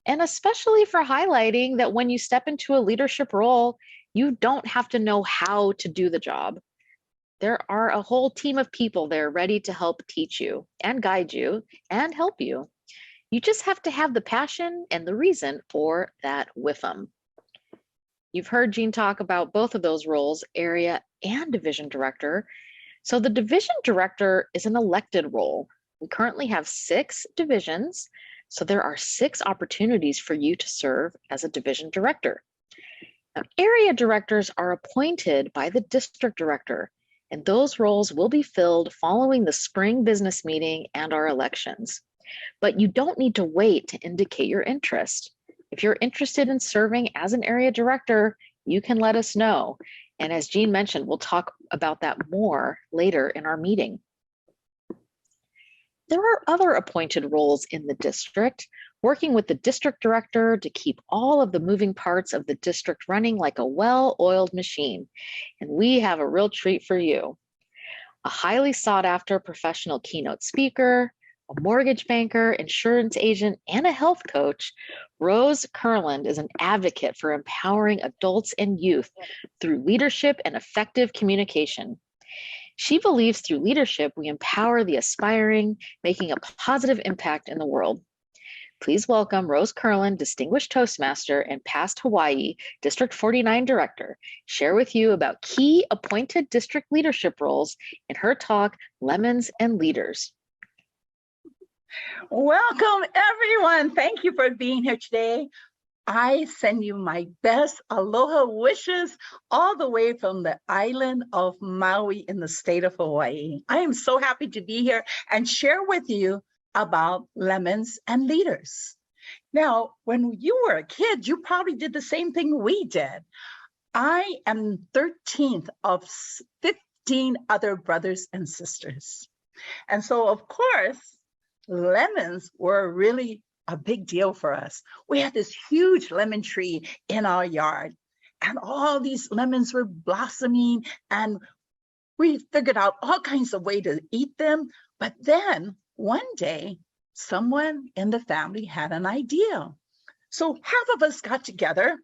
And especially for highlighting that when you step into a leadership role, you don't have to know how to do the job. There are a whole team of people there ready to help teach you and guide you and help you. You just have to have the passion and the reason for that with them. You've heard Jean talk about both of those roles, area and division director. So the division director is an elected role. We currently have 6 divisions, so there are 6 opportunities for you to serve as a division director. Now, area directors are appointed by the district director, and those roles will be filled following the spring business meeting and our elections. But you don't need to wait to indicate your interest. If you're interested in serving as an area director, you can let us know. And as Jean mentioned, we'll talk about that more later in our meeting. There are other appointed roles in the district, working with the district director to keep all of the moving parts of the district running like a well-oiled machine. And we have a real treat for you. A highly sought after professional keynote speaker, a mortgage banker, insurance agent, and a health coach, Rose Kurland is an advocate for empowering adults and youth through leadership and effective communication. She believes through leadership, we empower the aspiring, making a positive impact in the world. Please welcome Rose Kurland, Distinguished Toastmaster and past Hawaii District 49 Director, share with you about key appointed district leadership roles in her talk, Lemons and Leaders. Welcome, everyone. Thank you for being here today. I send you my best aloha wishes all the way from the island of Maui in the state of Hawaii. I am so happy to be here and share with you about lemons and leaders. Now, when you were a kid, you probably did the same thing we did. I am 13th of 15 other brothers and sisters. And so, of course, lemons were really a big deal for us. We had this huge lemon tree in our yard, and all these lemons were blossoming, and we figured out all kinds of ways to eat them. But then one day, someone in the family had an idea. So half of us got together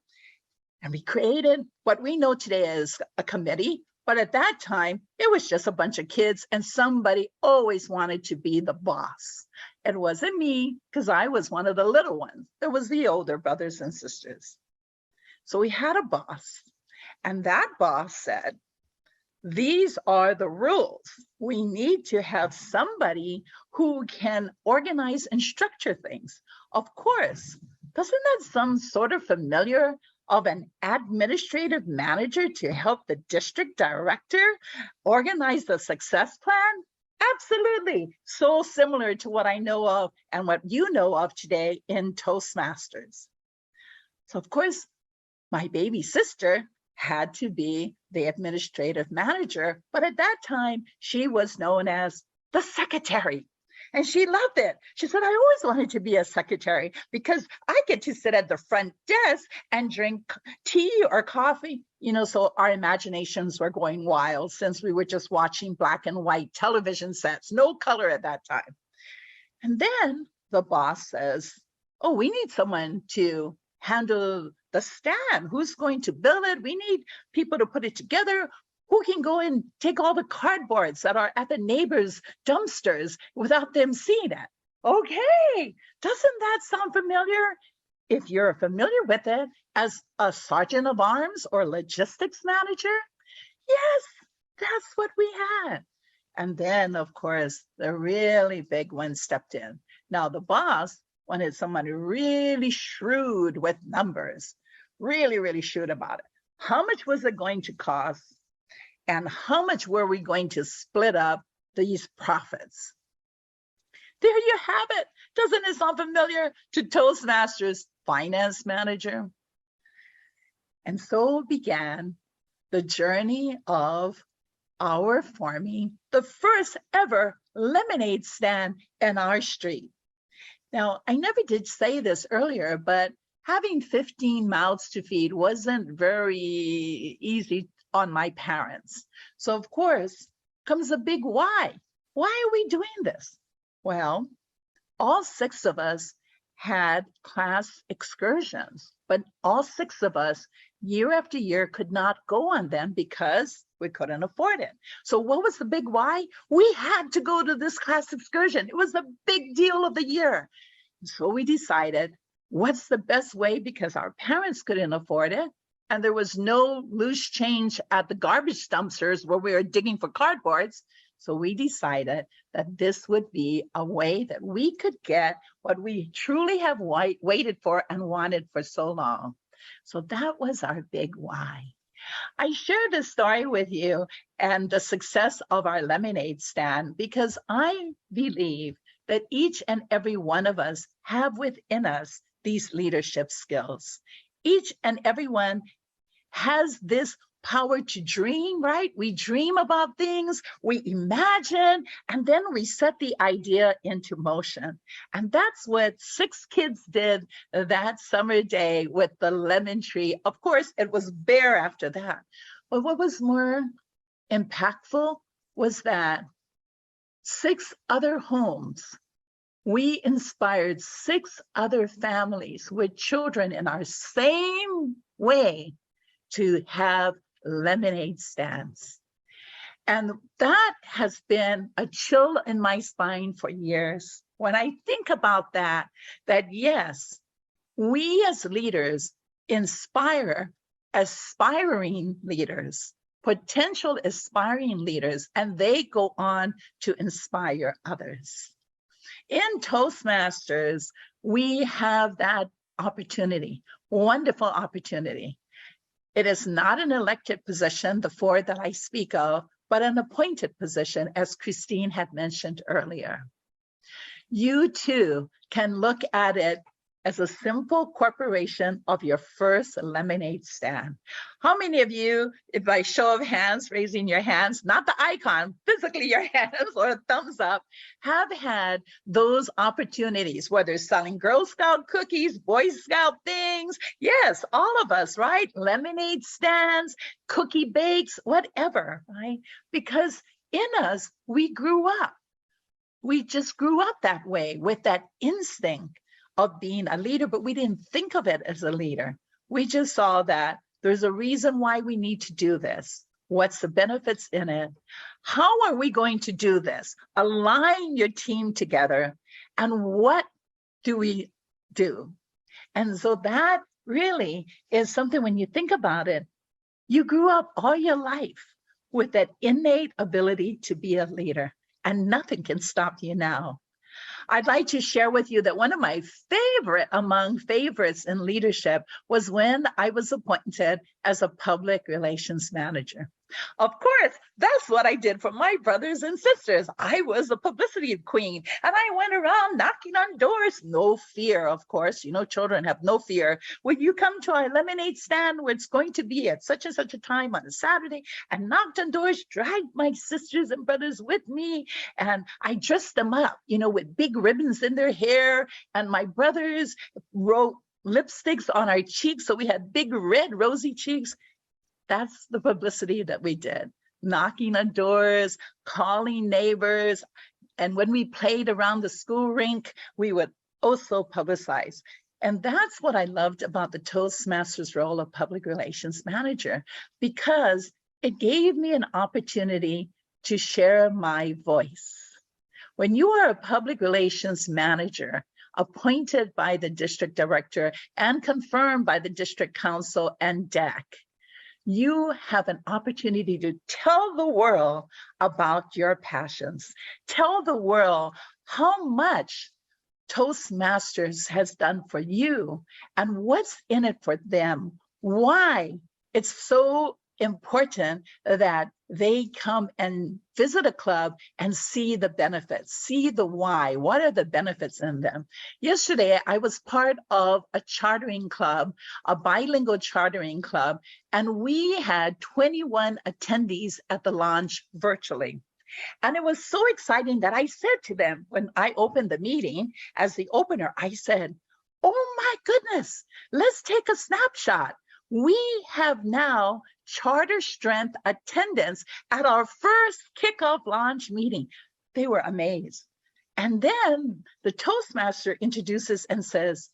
and we created what we know today as a committee. But at that time, it was just a bunch of kids, and somebody always wanted to be the boss. It wasn't me, because I was one of the little ones. It was the older brothers and sisters. So we had a boss, and that boss said, these are the rules. We need to have somebody who can organize and structure things. Of course, doesn't that sound sort of familiar of an administrative manager to help the district director organize the success plan? Absolutely. So similar to what I know of and what you know of today in Toastmasters. So of course, my baby sister had to be the administrative manager, but at that time, she was known as the secretary. And she loved it. She said, I always wanted to be a secretary because I get to sit at the front desk and drink tea or coffee. You know, so our imaginations were going wild since we were just watching black and white television sets, no color at that time. And then the boss says, oh, we need someone to handle the stand. Who's going to build it? We need people to put it together. Who can go and take all the cardboards that are at the neighbors' dumpsters without them seeing it? Okay, doesn't that sound familiar? If you're familiar with it as a sergeant of arms or logistics manager, yes, that's what we had. And then, of course, the really big one stepped in. Now, the boss wanted someone really shrewd with numbers, really shrewd about it. How much was it going to cost? And how much were we going to split up these profits? There you have it. Doesn't it sound familiar to Toastmasters finance manager? And so began the journey of our forming the first ever lemonade stand in our street. Now, I never did say this earlier, but having 15 mouths to feed wasn't very easy on my parents. So of course comes a big why. Why are we doing this? Well, all 6 of us had class excursions, but all 6 of us year after year could not go on them because we couldn't afford it. So what was the big why? We had to go to this class excursion. It was the big deal of the year. So we decided, what's the best way? Because our parents couldn't afford it, and there was no loose change at the garbage dumpsters where we were digging for cardboards. So we decided that this would be a way that we could get what we truly have waited for and wanted for so long. So that was our big why. I share this story with you and the success of our lemonade stand because I believe that each and every one of us have within us these leadership skills. Each and every one has this power to dream, right? We dream about things, we imagine, and then we set the idea into motion. And that's what 6 kids did that summer day with the lemon tree. Of course, it was bare after that. But what was more impactful was that 6 other homes, we inspired 6 other families with children in our same way to have lemonade stands. And that has been a chill in my spine for years. When I think about that yes, we as leaders inspire aspiring leaders, potential aspiring leaders, and they go on to inspire others. In Toastmasters, we have that opportunity, wonderful opportunity. It is not an elected position, the 4 that I speak of, but an appointed position, as Christine had mentioned earlier. You too can look at it as a simple corporation of your first lemonade stand. How many of you, if by show of hands, raising your hands, not the icon, physically your hands or a thumbs up, have had those opportunities, whether selling Girl Scout cookies, Boy Scout things? Yes, all of us, right? Lemonade stands, cookie bakes, whatever, right? Because in us, we grew up. We just grew up that way with that instinct of being a leader, but we didn't think of it as a leader. We just saw that there's a reason why we need to do this. What's the benefits in it? How are we going to do this? Align your team together. And what do we do? And so that really is something, when you think about it, you grew up all your life with that innate ability to be a leader, and nothing can stop you now. I'd like to share with you that one of my favorite among favorites in leadership was when I was appointed as a public relations manager. Of course, that's what I did for my brothers and sisters. I was a publicity queen, and I went around knocking on doors. No fear, of course. You know, children have no fear. When you come to our lemonade stand where it's going to be at such and such a time on a Saturday, and knocked on doors, dragged my sisters and brothers with me, and I dressed them up, you know, with big ribbons in their hair, and my brothers wrote lipsticks on our cheeks, so we had big red rosy cheeks. That's the publicity that we did, knocking on doors, calling neighbors. And when we played around the school rink, we would also publicize. And that's what I loved about the Toastmasters role of public relations manager, because it gave me an opportunity to share my voice. When you are a public relations manager, appointed by the district director and confirmed by the district council and DEC, you have an opportunity to tell the world about your passions. Tell the world how much Toastmasters has done for you and what's in it for them. Why it's so important that they come and visit a club and see the benefits, see the why. What are the benefits in them? Yesterday, I was part of a chartering club, a bilingual chartering club, and we had 21 attendees at the launch virtually. And it was so exciting that I said to them, when I opened the meeting, as the opener, I said, Oh my goodness, let's take a snapshot. We have now charter strength attendance at our first kickoff launch meeting. They were amazed. And then the Toastmaster introduces and says,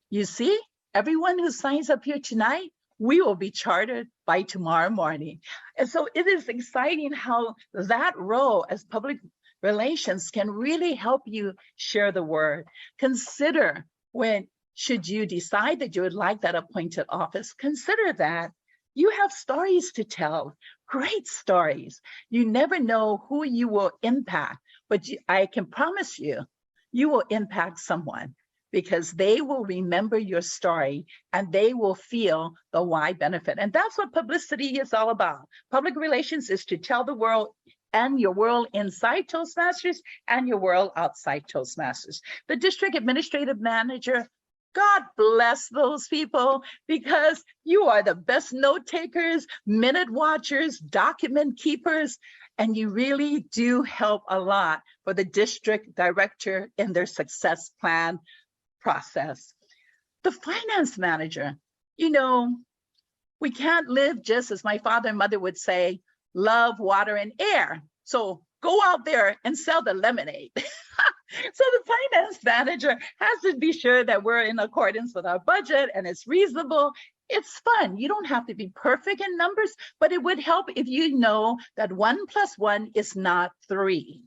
you see, everyone who signs up here tonight, we will be chartered by tomorrow morning. And so it is exciting how that role as public relations can really help you share the word. Consider when, should you decide that you would like that appointed office, consider that you have stories to tell, great stories. You never know who you will impact, but I can promise you, you will impact someone, because they will remember your story and they will feel the why benefit. And that's what publicity is all about. Public relations is to tell the world, and your world inside Toastmasters and your world outside Toastmasters. The district administrative manager, God bless those people, because you are the best note takers, minute watchers, document keepers, and you really do help a lot for the district director in their success plan process. The finance manager, you know, we can't live just as my father and mother would say, love, water, and air. So go out there and sell the lemonade. So the finance manager has to be sure that we're in accordance with our budget and it's reasonable. It's fun. You don't have to be perfect in numbers, but it would help if you know that 1 + 1 is not 3.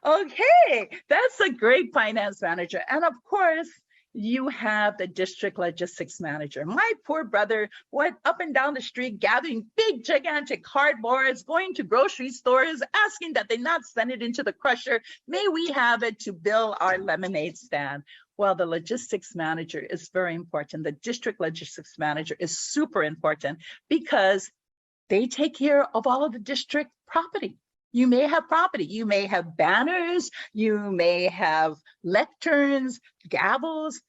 Okay, that's a great finance manager. And of course, you have the district logistics manager. My poor brother went up and down the street gathering big, gigantic cardboards, going to grocery stores, asking that they not send it into the crusher. May we have it to build our lemonade stand? Well, the logistics manager is very important. The district logistics manager is super important because they take care of all of the district property. You may have property, you may have banners, you may have lecterns, gavels,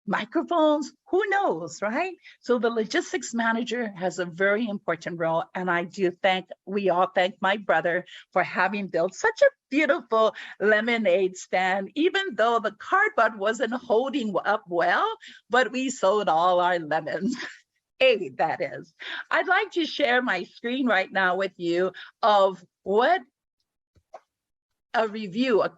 microphones, who knows, right? So the logistics manager has a very important role. And we all thank my brother for having built such a beautiful lemonade stand, even though the cardboard wasn't holding up well, but we sold all our lemons. Hey, that is. I'd like to share my screen right now with you of a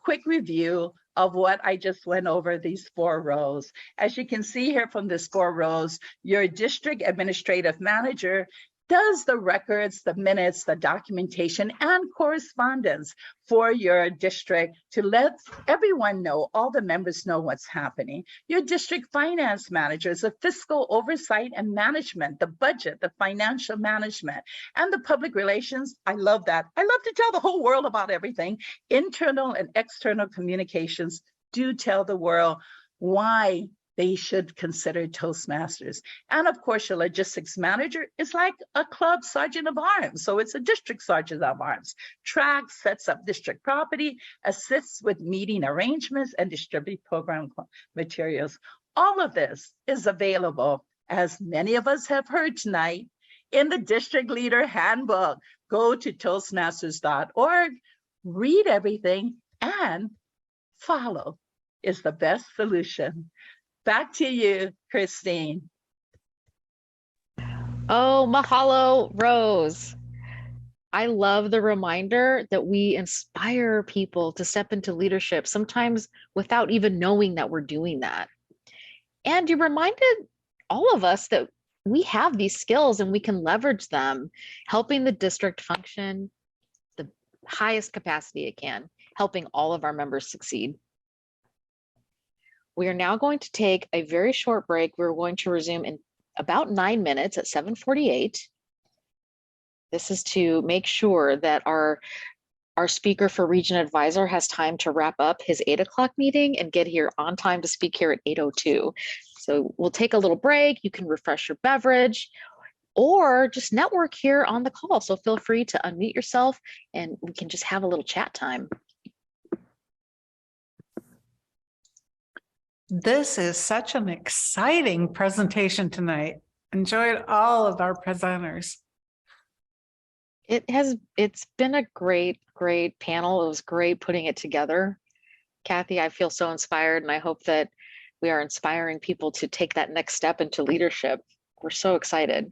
quick review of what I just went over these 4 rows. As you can see here from this 4 rows, your district administrative manager does the records, the minutes, the documentation, and correspondence for your district to let everyone know, all the members know what's happening. Your district finance manager is the fiscal oversight and management, the budget, the financial management, and the public relations. I love that. I love to tell the whole world about everything. Internal and external communications do tell the world why they should consider Toastmasters. And of course, your logistics manager is like a club sergeant of arms. So it's a district sergeant of arms. Tracks, sets up district property, assists with meeting arrangements, and distribute program materials. All of this is available, as many of us have heard tonight, in the District Leader Handbook. Go to Toastmasters.org, read everything, and follow is the best solution. Back to you, Christine. Oh, mahalo, Rose. I love the reminder that we inspire people to step into leadership, sometimes without even knowing that we're doing that. And you reminded all of us that we have these skills and we can leverage them, helping the district function the highest capacity it can, helping all of our members succeed. We are now going to take a very short break. We're going to resume in about 9 minutes at 7:48. This is to make sure that our speaker for Region Advisor has time to wrap up his 8 o'clock meeting and get here on time to speak here at 8:02. So we'll take a little break. You can refresh your beverage or just network here on the call. So feel free to unmute yourself and we can just have a little chat time. This is such an exciting presentation tonight. Enjoyed all of our presenters. It's been a great panel. It was great putting it together. Kathy, I feel so inspired and I hope that We are inspiring people to take that next step into leadership. We're so excited.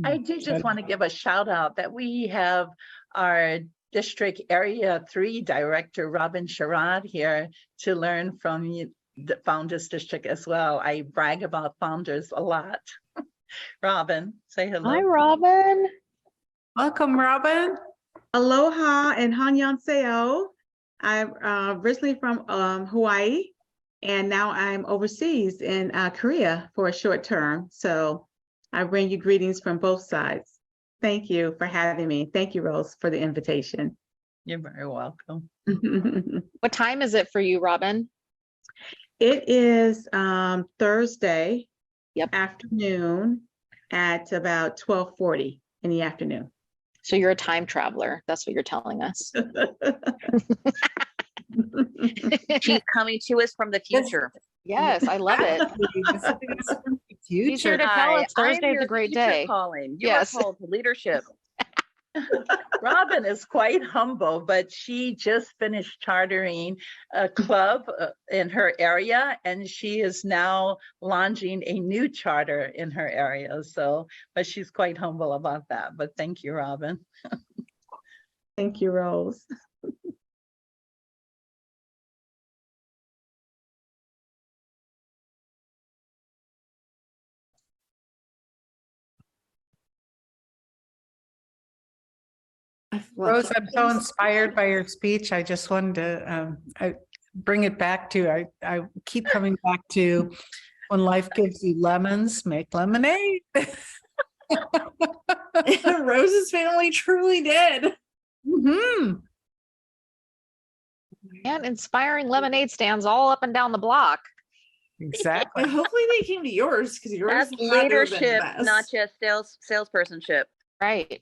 I do just want to give a shout out that we have our District Area 3 Director, Robin Sherrod, here to learn from the Founders District as well. I brag about Founders a lot. Robin, say hello. Hi, Robin. Welcome, Robin. Aloha and Annyeonghaseyo. I'm originally from Hawaii, and now I'm overseas in Korea for a short term. So I bring you greetings from both sides. Thank you for having me. Thank you, Rose, for the invitation. You're very welcome. What time is it for you, Robin? It is Thursday Yep. afternoon at about 12:40 in the afternoon. So you're a time traveler. That's what you're telling us. She's coming to us from the future. Yes, I love it. She's here to tell us Thursday's a great day. Calling. You Yes. are called to leadership. Robin is quite humble, but she just finished chartering a club in her area, and she is now launching a new charter in her area. So, but she's quite humble about that. But thank you, Robin. Thank you, Rose. Rose, I'm so inspired by your speech. I just wanted to bring it back to, I keep coming back to when life gives you lemons, make lemonade. Rose's family truly did. Mm-hmm. And inspiring lemonade stands all up and down the block. Exactly. And hopefully they came to yours because yours That's had to have been the leadership, best. not just salespersonship. Right.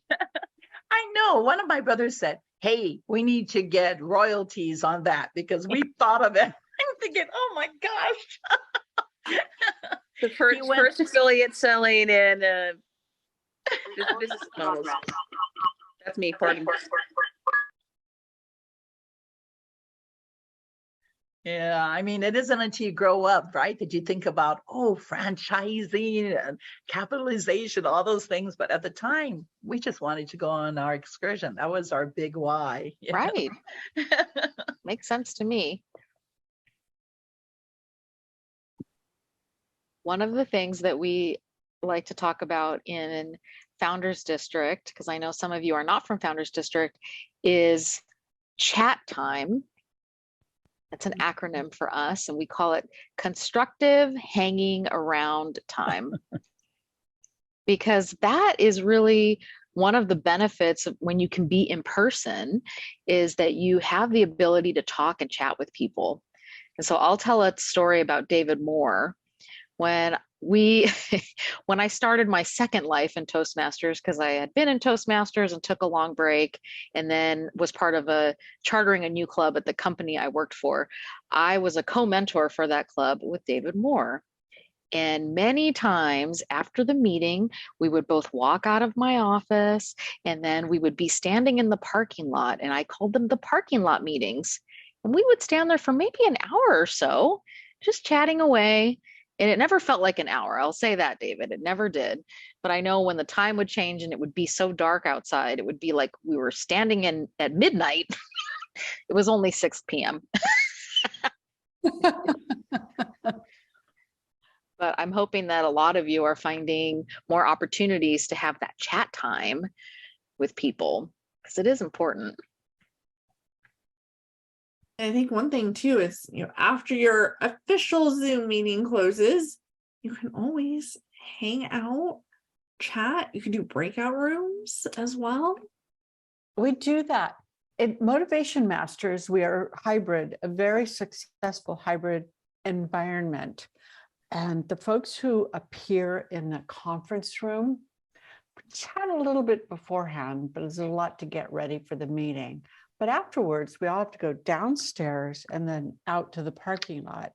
I know one of my brothers said, "Hey, we need to get royalties on that because we thought of it." I'm thinking, oh my gosh. The first affiliate selling and business models. That's me, pardon. Yeah, I mean, it isn't until you grow up, right, that you think about, oh, franchising and capitalization, all those things. But at the time, we just wanted to go on our excursion. That was our big why. you know? Right. Makes sense to me. One of the things that we like to talk about in Founders District, because I know some of you are not from Founders District, is chat time. That's an acronym for us, and we call it constructive hanging around time. Because that is really one of the benefits of when you can be in person, is that you have the ability to talk and chat with people. And so I'll tell a story about David Moore. When I started my second life in Toastmasters, because I had been in Toastmasters and took a long break and then was part of chartering a new club at the company I worked for, I was a co-mentor for that club with David Moore. And many times after the meeting, we would both walk out of my office and then we would be standing in the parking lot, and I called them the parking lot meetings. And we would stand there for maybe an hour or so, just chatting away. And it never felt like an hour. I'll say that, David. It never did. But I know when the time would change and it would be so dark outside, it would be like we were standing in at midnight. It was only 6 p.m. But I'm hoping that a lot of you are finding more opportunities to have that chat time with people, because it is important. I think one thing too is, after your official Zoom meeting closes, you can always hang out, chat. You can do breakout rooms as well. We do that. At Motivation Masters, we are hybrid, a very successful hybrid environment. And the folks who appear in the conference room chat a little bit beforehand, but there's a lot to get ready for the meeting. But afterwards, we all have to go downstairs and then out to the parking lot.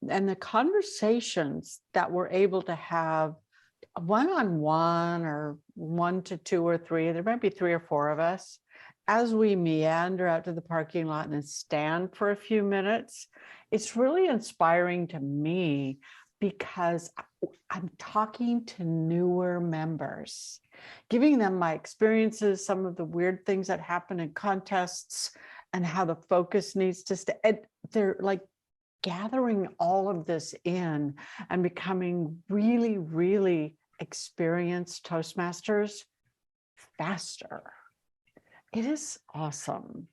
And the conversations that we're able to have one-on-one or 1 to 2 or 3, there might be 3 or 4 of us, as we meander out to the parking lot and then stand for a few minutes, it's really inspiring to me because I'm talking to newer members, giving them my experiences, some of the weird things that happen in contests and how the focus needs to stay. And they're like gathering all of this in and becoming really, really experienced Toastmasters faster. It is awesome.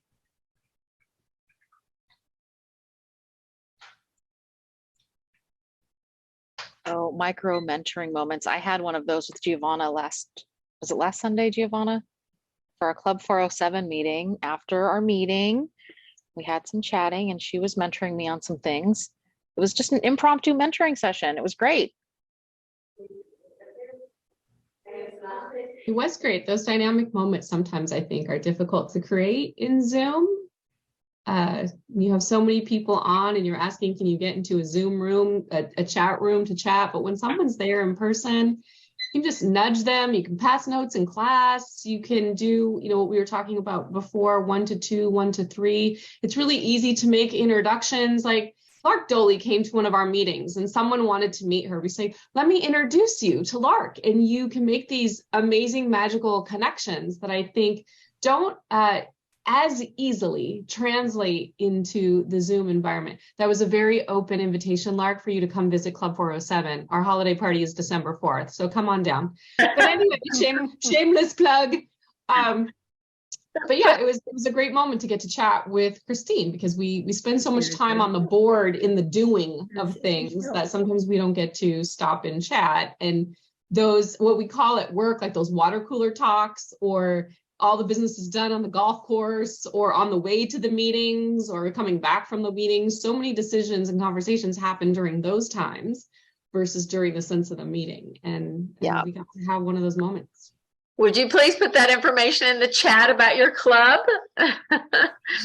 Oh, micro mentoring moments. I had one of those with Giovanna was it last Sunday, Giovanna? For our Club 407 meeting. After our meeting, we had some chatting and she was mentoring me on some things. It was just an impromptu mentoring session. It was great. It was great. Those dynamic moments sometimes I think are difficult to create in Zoom. You have so many people on and you're asking, can you get into a Zoom room, a chat room to chat? But when someone's there in person, you can just nudge them. You can pass notes in class. You can do, what we were talking about before, 1 to 2, 1 to 3. It's really easy to make introductions. Like Lark Doley came to one of our meetings and someone wanted to meet her. We say, let me introduce you to Lark. And you can make these amazing magical connections that I think don't as easily translate into the Zoom environment. That was a very open invitation, Lark, for you to come visit Club 407. Our holiday party is December 4th, so come on down. But anyway, shameless plug. But yeah, it was a great moment to get to chat with Christine because we spend so much time on the board in the doing of things that sometimes we don't get to stop and chat. And those, what we call at work, like those water cooler talks, or all the business is done on the golf course or on the way to the meetings or coming back from the meetings. So many decisions and conversations happen during those times versus during the sense of the meeting. And we got to have one of those moments. Would you please put that information in the chat about your club?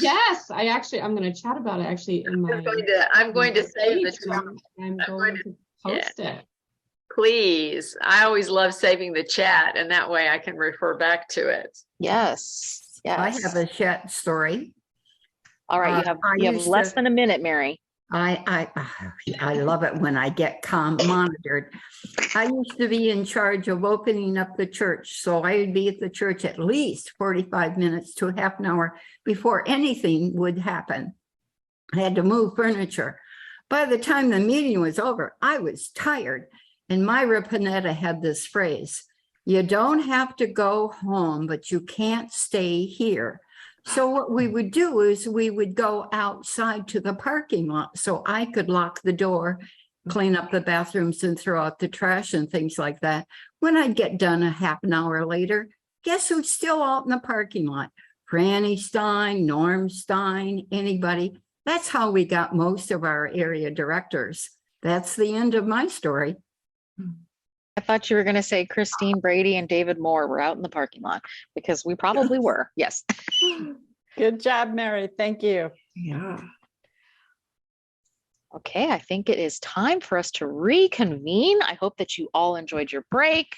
Yes, I'm going to chat about it actually in my. I'm going to save the chat. I'm going to post it. Please. I always love saving the chat, and that way I can refer back to it. Yes. Yes. I have a chat story. All right, you have less than a minute, Mary. I love it when I get monitored. I used to be in charge of opening up the church, so I would be at the church at least 45 minutes to a half an hour before anything would happen. I had to move furniture. By the time the meeting was over, I was tired. And Myra Panetta had this phrase, you don't have to go home, but you can't stay here. So what we would do is we would go outside to the parking lot so I could lock the door, clean up the bathrooms and throw out the trash and things like that. When I'd get done a half an hour later, guess who's still out in the parking lot? Franny Stein, Norm Stein, anybody. That's how we got most of our area directors. That's the end of my story. I thought you were going to say Christine Brady and David Moore were out in the parking lot because we probably were. Yes. Good job, Mary. Thank you. Yeah. Okay, I think it is time for us to reconvene. I hope that you all enjoyed your break,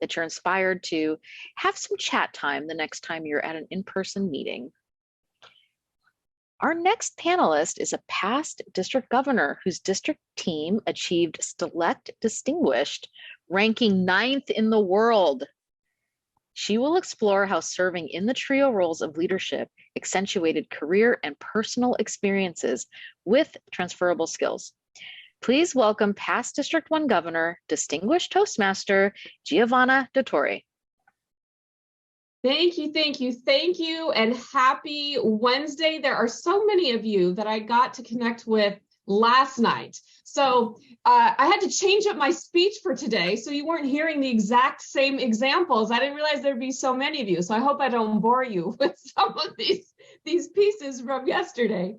that you're inspired to have some chat time the next time you're at an in-person meeting. Our next panelist is a past district governor whose district team achieved Select Distinguished, ranking 9th in the world. She will explore how serving in the trio roles of leadership accentuated career and personal experiences with transferable skills. Please welcome past District 1 Governor, Distinguished Toastmaster, Giovanna Dottore. Thank you, thank you, thank you, and happy Wednesday. There are so many of you that I got to connect with last night. So I had to change up my speech for today, so you weren't hearing the exact same examples. I didn't realize there'd be so many of you, so I hope I don't bore you with some of these pieces from yesterday.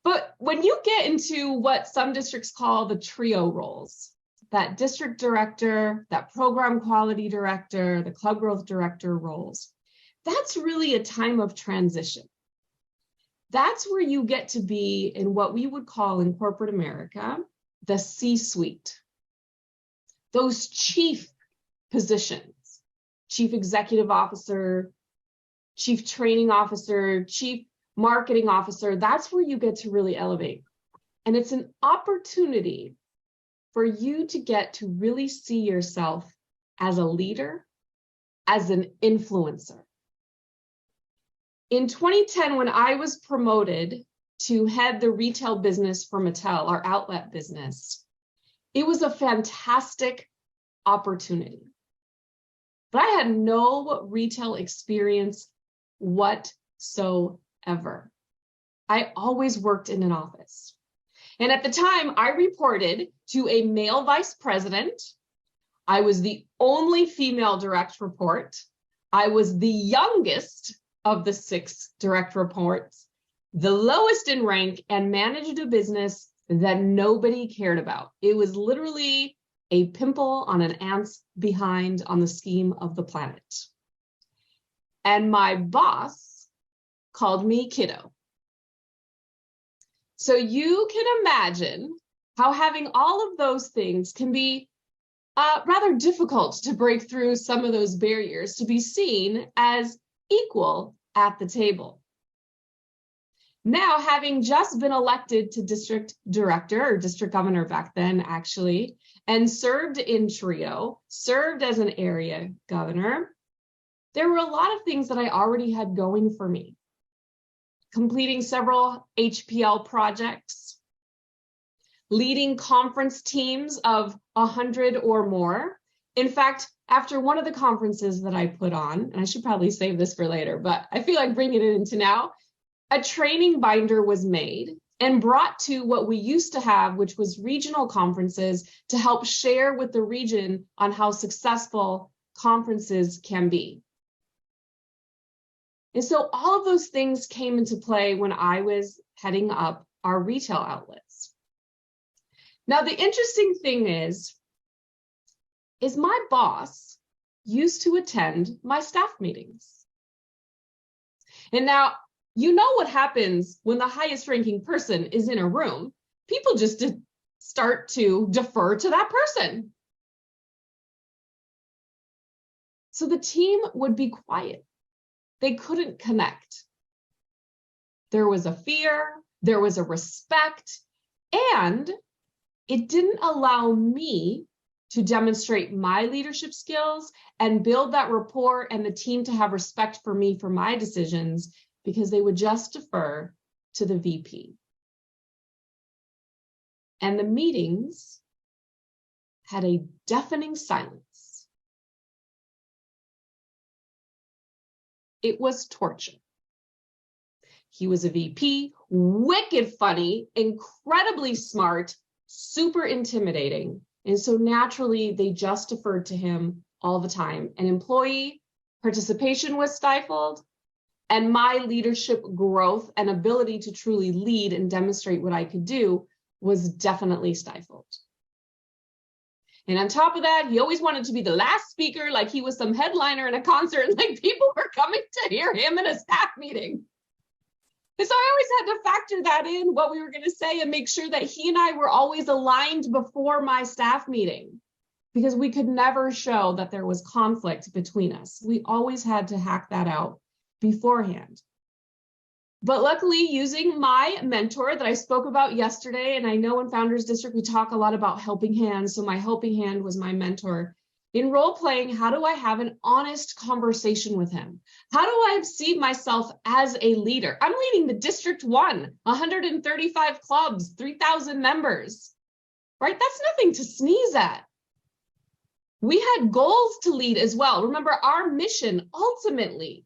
But when you get into what some districts call the trio roles, that district director, that program quality director, the club growth director roles, that's really a time of transition. That's where you get to be in what we would call in corporate America, the C-suite. Those chief positions, chief executive officer, chief training officer, chief marketing officer, that's where you get to really elevate. And it's an opportunity for you to get to really see yourself as a leader, as an influencer. In 2010, when I was promoted to head the retail business for Mattel, our outlet business, it was a fantastic opportunity. But I had no retail experience whatsoever. I always worked in an office. And at the time, I reported to a male vice president. I was the only female direct report. I was the youngest of the 6 direct reports, the lowest in rank, and managed a business that nobody cared about. It was literally a pimple on an ant's behind on the scheme of the planet. And my boss called me kiddo. So you can imagine how having all of those things can be rather difficult to break through some of those barriers to be seen as equal at the table. Now, having just been elected to district director or district governor back then, actually, and served in Trio, served as an area governor, there were a lot of things that I already had going for me. Completing several HPL projects, leading conference teams of 100 or more. In fact, after one of the conferences that I put on, and I should probably save this for later, but I feel like bringing it into now, a training binder was made and brought to what we used to have, which was regional conferences, to help share with the region on how successful conferences can be. And so all of those things came into play when I was heading up our retail outlets. Now, the interesting thing is my boss used to attend my staff meetings. And now, you know what happens when the highest ranking person is in a room. People just start to defer to that person. So the team would be quiet. They couldn't connect. There was a fear, there was a respect, and it didn't allow me to demonstrate my leadership skills and build that rapport and the team to have respect for me for my decisions, because they would just defer to the VP. And the meetings had a deafening silence. It was torture. He was a VP, wicked funny, incredibly smart, super intimidating. And so naturally, they just deferred to him all the time. And employee participation was stifled, and my leadership growth and ability to truly lead and demonstrate what I could do was definitely stifled. And on top of that, he always wanted to be the last speaker, like he was some headliner in a concert, and like people were coming to hear him in a staff meeting. And so I always had to factor that in, what we were going to say, and make sure that he and I were always aligned before my staff meeting, because we could never show that there was conflict between us. We always had to hack that out beforehand. But luckily, using my mentor that I spoke about yesterday, and I know in Founders District, we talk a lot about helping hands. So my helping hand was my mentor. In role playing, how do I have an honest conversation with him? How do I see myself as a leader? I'm leading the District 1, 135 clubs, 3,000 members, right? That's nothing to sneeze at. We had goals to lead as well. Remember, our mission ultimately,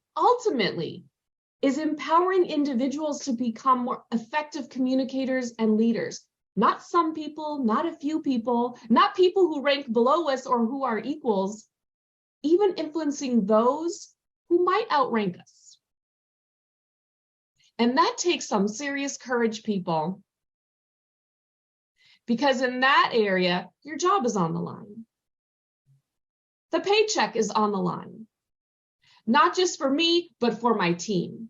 is empowering individuals to become more effective communicators and leaders. Not some people, not a few people, not people who rank below us or who are equals, even influencing those who might outrank us. And that takes some serious courage, people, because in that area, your job is on the line. The paycheck is on the line, not just for me, but for my team.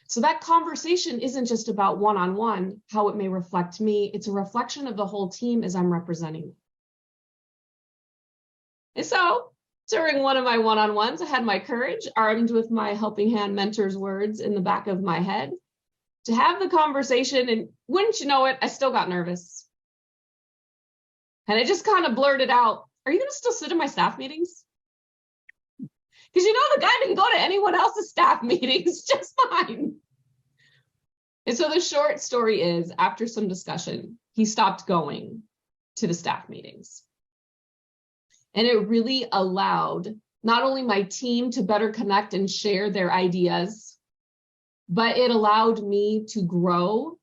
So that conversation isn't just about one-on-one, how it may reflect me. It's a reflection of the whole team as I'm representing. And so during one of my one-on-ones, I had my courage, armed with my helping hand mentor's words in the back of my head, to have the conversation. And wouldn't you know it, I still got nervous. And I just kind of blurted out, are you going to still sit in my staff meetings? Because the guy didn't go to anyone else's staff meetings just fine. And so the short story is, after some discussion, he stopped going to the staff meetings. And it really allowed not only my team to better connect and share their ideas, but it allowed me to grow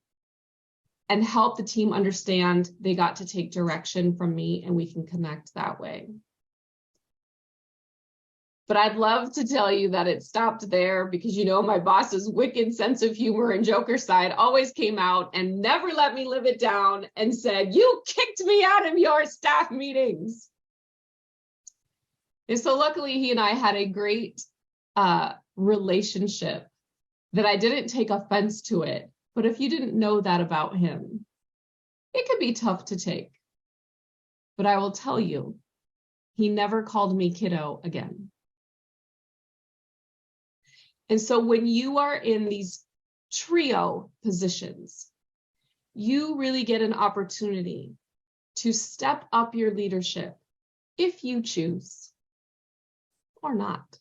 and help the team understand they got to take direction from me and we can connect that way. But I'd love to tell you that it stopped there, because my boss's wicked sense of humor and joker side always came out and never let me live it down and said, you kicked me out of your staff meetings. And so luckily he and I had a great relationship that I didn't take offense to it. But if you didn't know that about him, it could be tough to take. But I will tell you, he never called me kiddo again. And so when you are in these trio positions, you really get an opportunity to step up your leadership if you choose or not.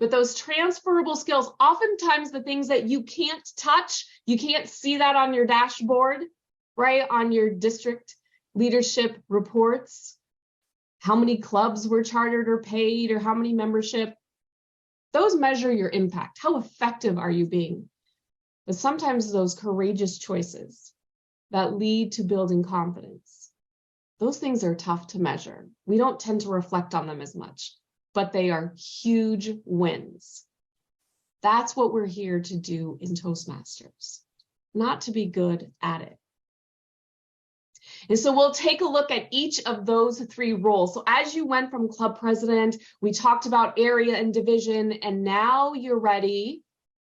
But those transferable skills, oftentimes the things that you can't touch, you can't see that on your dashboard, right? On your district leadership reports, how many clubs were chartered or paid, or how many membership, those measure your impact. How effective are you being? But sometimes those courageous choices that lead to building confidence, those things are tough to measure. We don't tend to reflect on them as much, but they are huge wins. That's what we're here to do in Toastmasters, not to be good at it. And so we'll take a look at each of those three roles. So as you went from club president, we talked about area and division, and now you're ready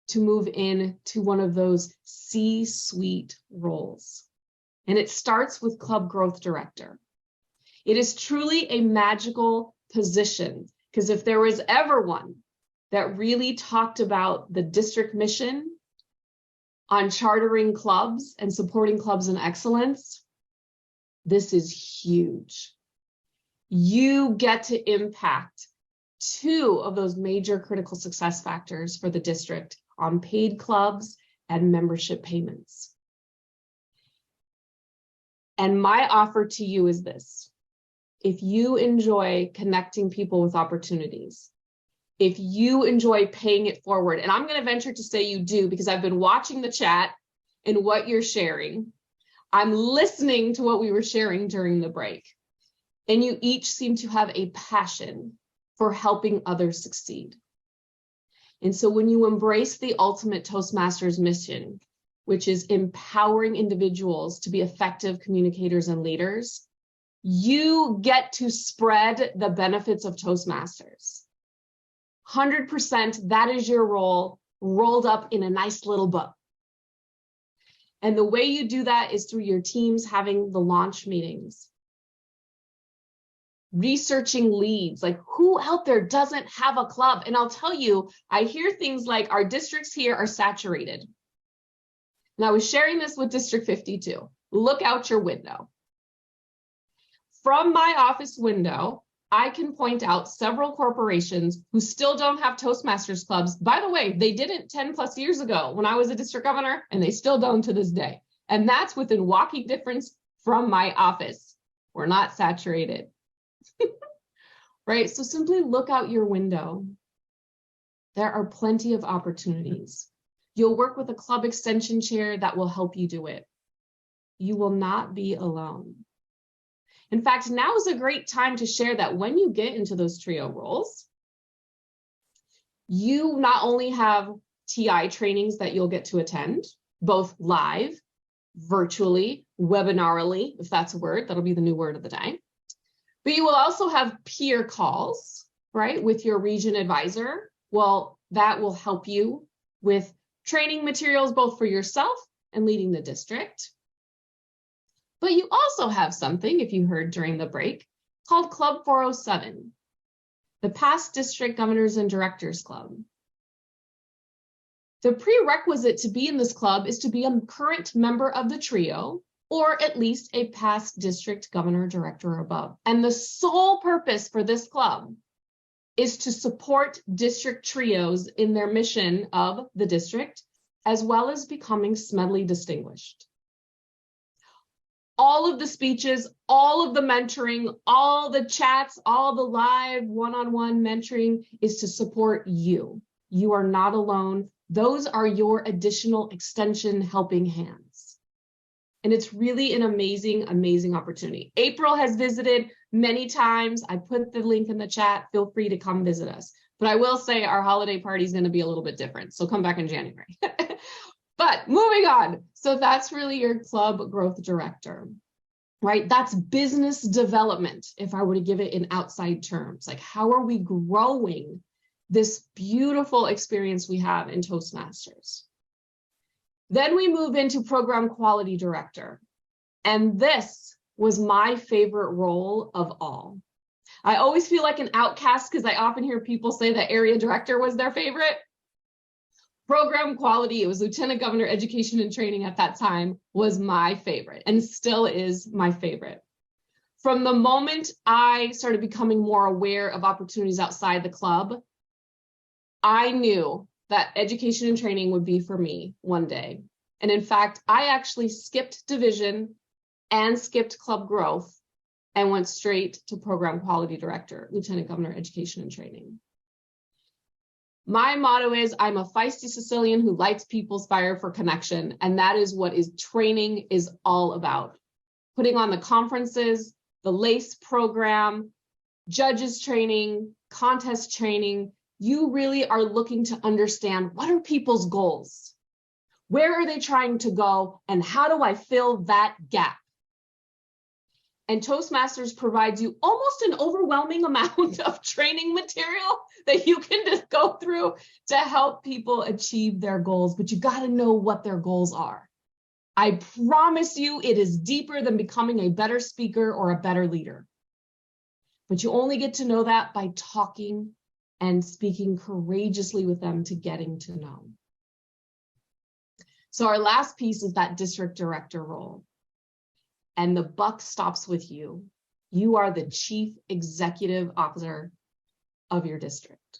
to move into one of those C-suite roles. And it starts with club growth director. It is truly a magical position, because if there was ever one that really talked about the district mission on chartering clubs and supporting clubs in excellence, this is huge. You get to impact two of those major critical success factors for the district on paid clubs and membership payments. And my offer to you is this: if you enjoy connecting people with opportunities, if you enjoy paying it forward, and I'm going to venture to say you do, because I've been watching the chat and what you're sharing. I'm listening to what we were sharing during the break, and you each seem to have a passion for helping others succeed. And so when you embrace the ultimate Toastmasters mission, which is empowering individuals to be effective communicators and leaders, you get to spread the benefits of Toastmasters. 100%, that is your role, rolled up in a nice little bow. And the way you do that is through your teams having the launch meetings, researching leads, like who out there doesn't have a club. And I'll tell you, I hear things like our districts here are saturated. And I was sharing this with District 52. Look out your window. From my office window, I can point out several corporations who still don't have Toastmasters clubs. By the way, they didn't 10 plus years ago when I was a district governor, and they still don't to this day. And that's within walking distance from my office. We're not saturated. Right? So simply look out your window. There are plenty of opportunities. You'll work with a club extension chair that will help you do it. You will not be alone. In fact, now is a great time to share that when you get into those trio roles, you not only have TI trainings that you'll get to attend, both live virtually, webinarily, if that's a word, that'll be the new word of the day. But you will also have peer calls, right, with your region advisor. Well, that will help you with training materials, both for yourself and leading the district. But you also have something, if you heard during the break, called Club 407, the Past District Governors and Directors Club. The prerequisite to be in this club is to be a current member of the trio, or at least a past district governor, director, or above. And the sole purpose for this club is to support district trios in their mission of the district, as well as becoming Smedley distinguished. All of the speeches, all of the mentoring, all the chats, all the live one-on-one mentoring is to support you. You are not alone. Those are your additional extension helping hands. And it's really an amazing, amazing opportunity. April has visited many times. I put the link in the chat. Feel free to come visit us. But I will say our holiday party is going to be a little bit different. So come back in January. But moving on. So that's really your club growth director, right? That's business development. If I were to give it in outside terms, like how are we growing this beautiful experience we have in Toastmasters? Then we move into program quality director. And this was my favorite role of all. I always feel like an outcast because I often hear people say that area director was their favorite. Program quality, it was Lieutenant Governor Education and Training at that time, was my favorite and still is my favorite. From the moment I started becoming more aware of opportunities outside the club, I knew that education and training would be for me one day. And in fact, I actually skipped division and skipped club growth and went straight to program quality director, Lieutenant Governor Education and Training. My motto is I'm a feisty Sicilian who lights people's fire for connection. And that is what training is all about. Putting on the conferences, the LACE program, judges training, contest training. You really are looking to understand what are people's goals? Where are they trying to go? And how do I fill that gap? And Toastmasters provides you almost an overwhelming amount of training material that you can just go through to help people achieve their goals, but you got to know what their goals are. I promise you it is deeper than becoming a better speaker or a better leader. But you only get to know that by talking and speaking courageously with them to getting to know. So our last piece is that district director role. And the buck stops with you. You are the chief executive officer of your district.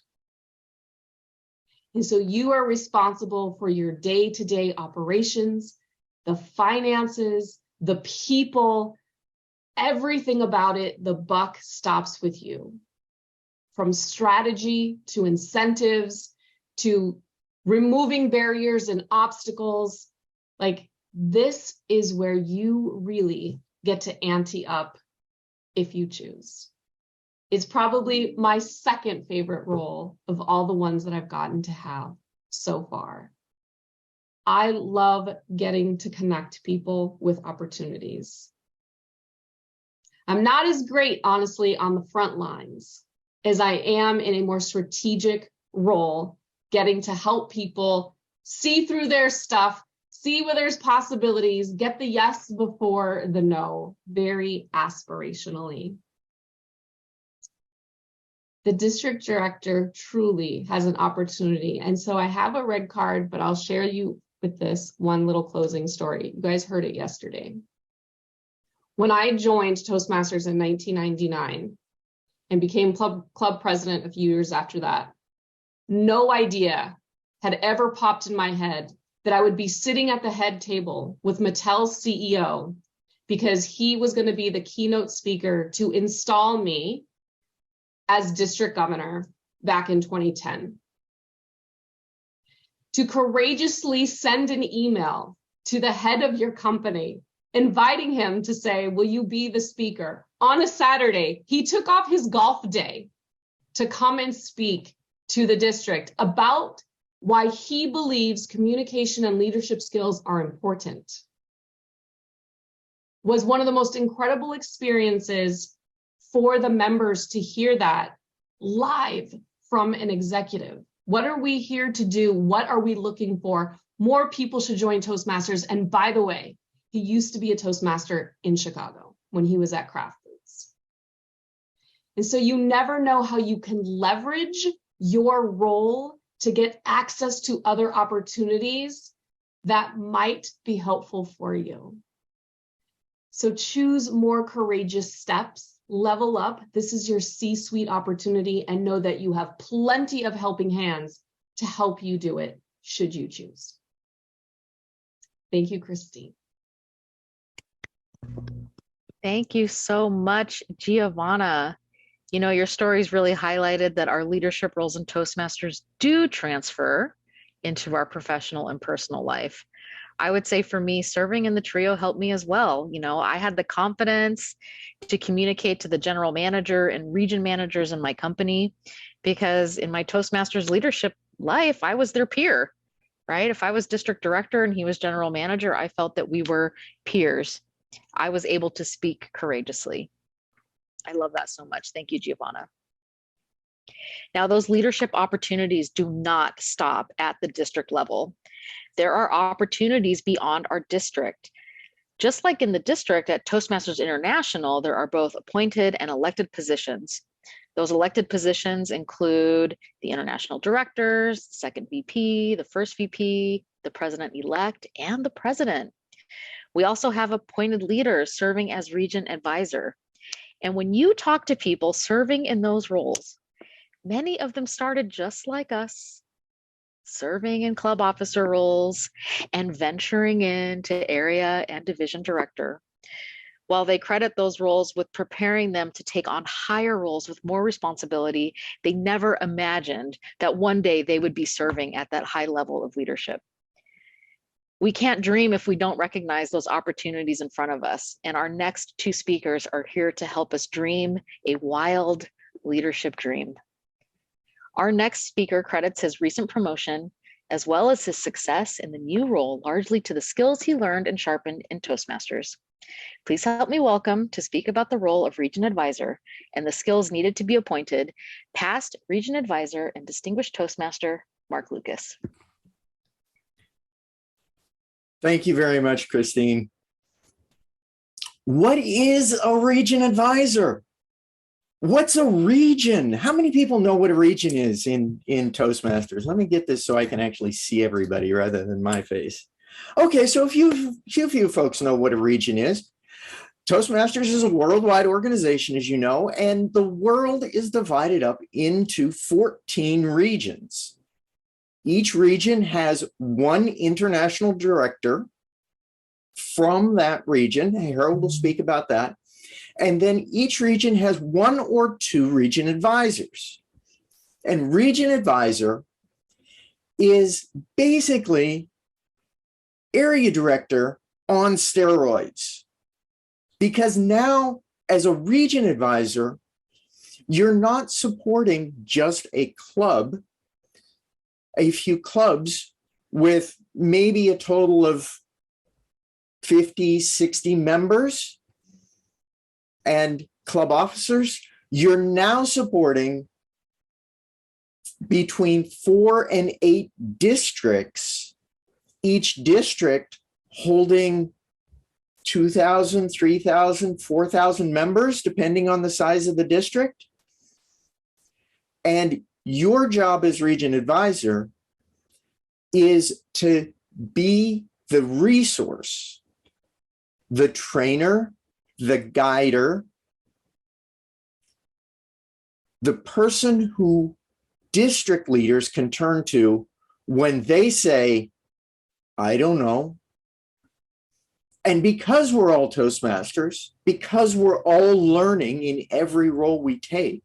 And so you are responsible for your day-to-day operations, the finances, the people, everything about it. The buck stops with you. From strategy to incentives to removing barriers and obstacles, like this is where you really get to ante up if you choose. It's probably my second favorite role of all the ones that I've gotten to have so far. I love getting to connect people with opportunities. I'm not as great, honestly, on the front lines as I am in a more strategic role, getting to help people see through their stuff, see where there's possibilities, get the yes before the no, very aspirationally. The district director truly has an opportunity. And so I have a red card, but I'll share you with this one little closing story. You guys heard it yesterday. When I joined Toastmasters in 1999 and became club president a few years after that, no idea had ever popped in my head that I would be sitting at the head table with Mattel's CEO because he was going to be the keynote speaker to install me as district governor back in 2010. To courageously send an email to the head of your company, inviting him to say, will you be the speaker? On a Saturday, he took off his golf day to come and speak to the district about why he believes communication and leadership skills are important. was one of the most incredible experiences for the members to hear that live from an executive. What are we here to do? What are we looking for? More people should join Toastmasters. And by the way, he used to be a Toastmaster in Chicago when he was at Craft Boots. And so you never know how you can leverage your role to get access to other opportunities that might be helpful for you. So choose more courageous steps, level up. This is your C-suite opportunity, and know that you have plenty of helping hands to help you do it, should you choose. Thank you, Christine. Thank you so much, Giovanna. You know, your stories really highlighted that our leadership roles in Toastmasters do transfer into our professional and personal life. I would say for me, serving in the trio helped me as well. You know, I had the confidence to communicate to the general manager and region managers in my company, because in my Toastmasters leadership life, I was their peer, right? If I was district director and he was general manager, I felt that we were peers. I was able to speak courageously. I love that so much. Thank you, Giovanna. Now, those leadership opportunities do not stop at the district level. There are opportunities beyond our district. Just like in the district at Toastmasters International, there are both appointed and elected positions. Those elected positions include the international directors, second VP, the first VP, the president-elect, and the president. We also have appointed leaders serving as region advisor. And when you talk to people serving in those roles, many of them started just like us, serving in club officer roles and venturing into area and division director. While they credit those roles with preparing them to take on higher roles with more responsibility, they never imagined that one day they would be serving at that high level of leadership. We can't dream if we don't recognize those opportunities in front of us. And our next two speakers are here to help us dream a wild leadership dream. Our next speaker credits his recent promotion, as well as his success in the new role, largely to the skills he learned and sharpened in Toastmasters. Please help me welcome, to speak about the role of Region Advisor and the skills needed to be appointed, past Region Advisor and Distinguished Toastmaster, Mark Lucas. Thank you very much, Christine. What is a region advisor? What's a region? How many people know what a region is in Toastmasters? Let me get this so I can actually see everybody rather than my face. Okay, so a few folks know what a region is. Toastmasters is a worldwide organization, as you know, and the world is divided up into 14 regions. Each region has one international director from that region. Harold will speak about that. And then each region has one or two region advisors. And region advisor is basically area director on steroids. Because now, as a region advisor, you're not supporting just a club, a few clubs with maybe a total of 50, 60 members and club officers. You're now supporting between 4 and 8 districts, each district holding 2,000, 3,000, 4,000 members, depending on the size of the district. And your job as region advisor is to be the resource, the trainer, the guider, the person who district leaders can turn to when they say, I don't know. And because we're all Toastmasters, because we're all learning in every role we take,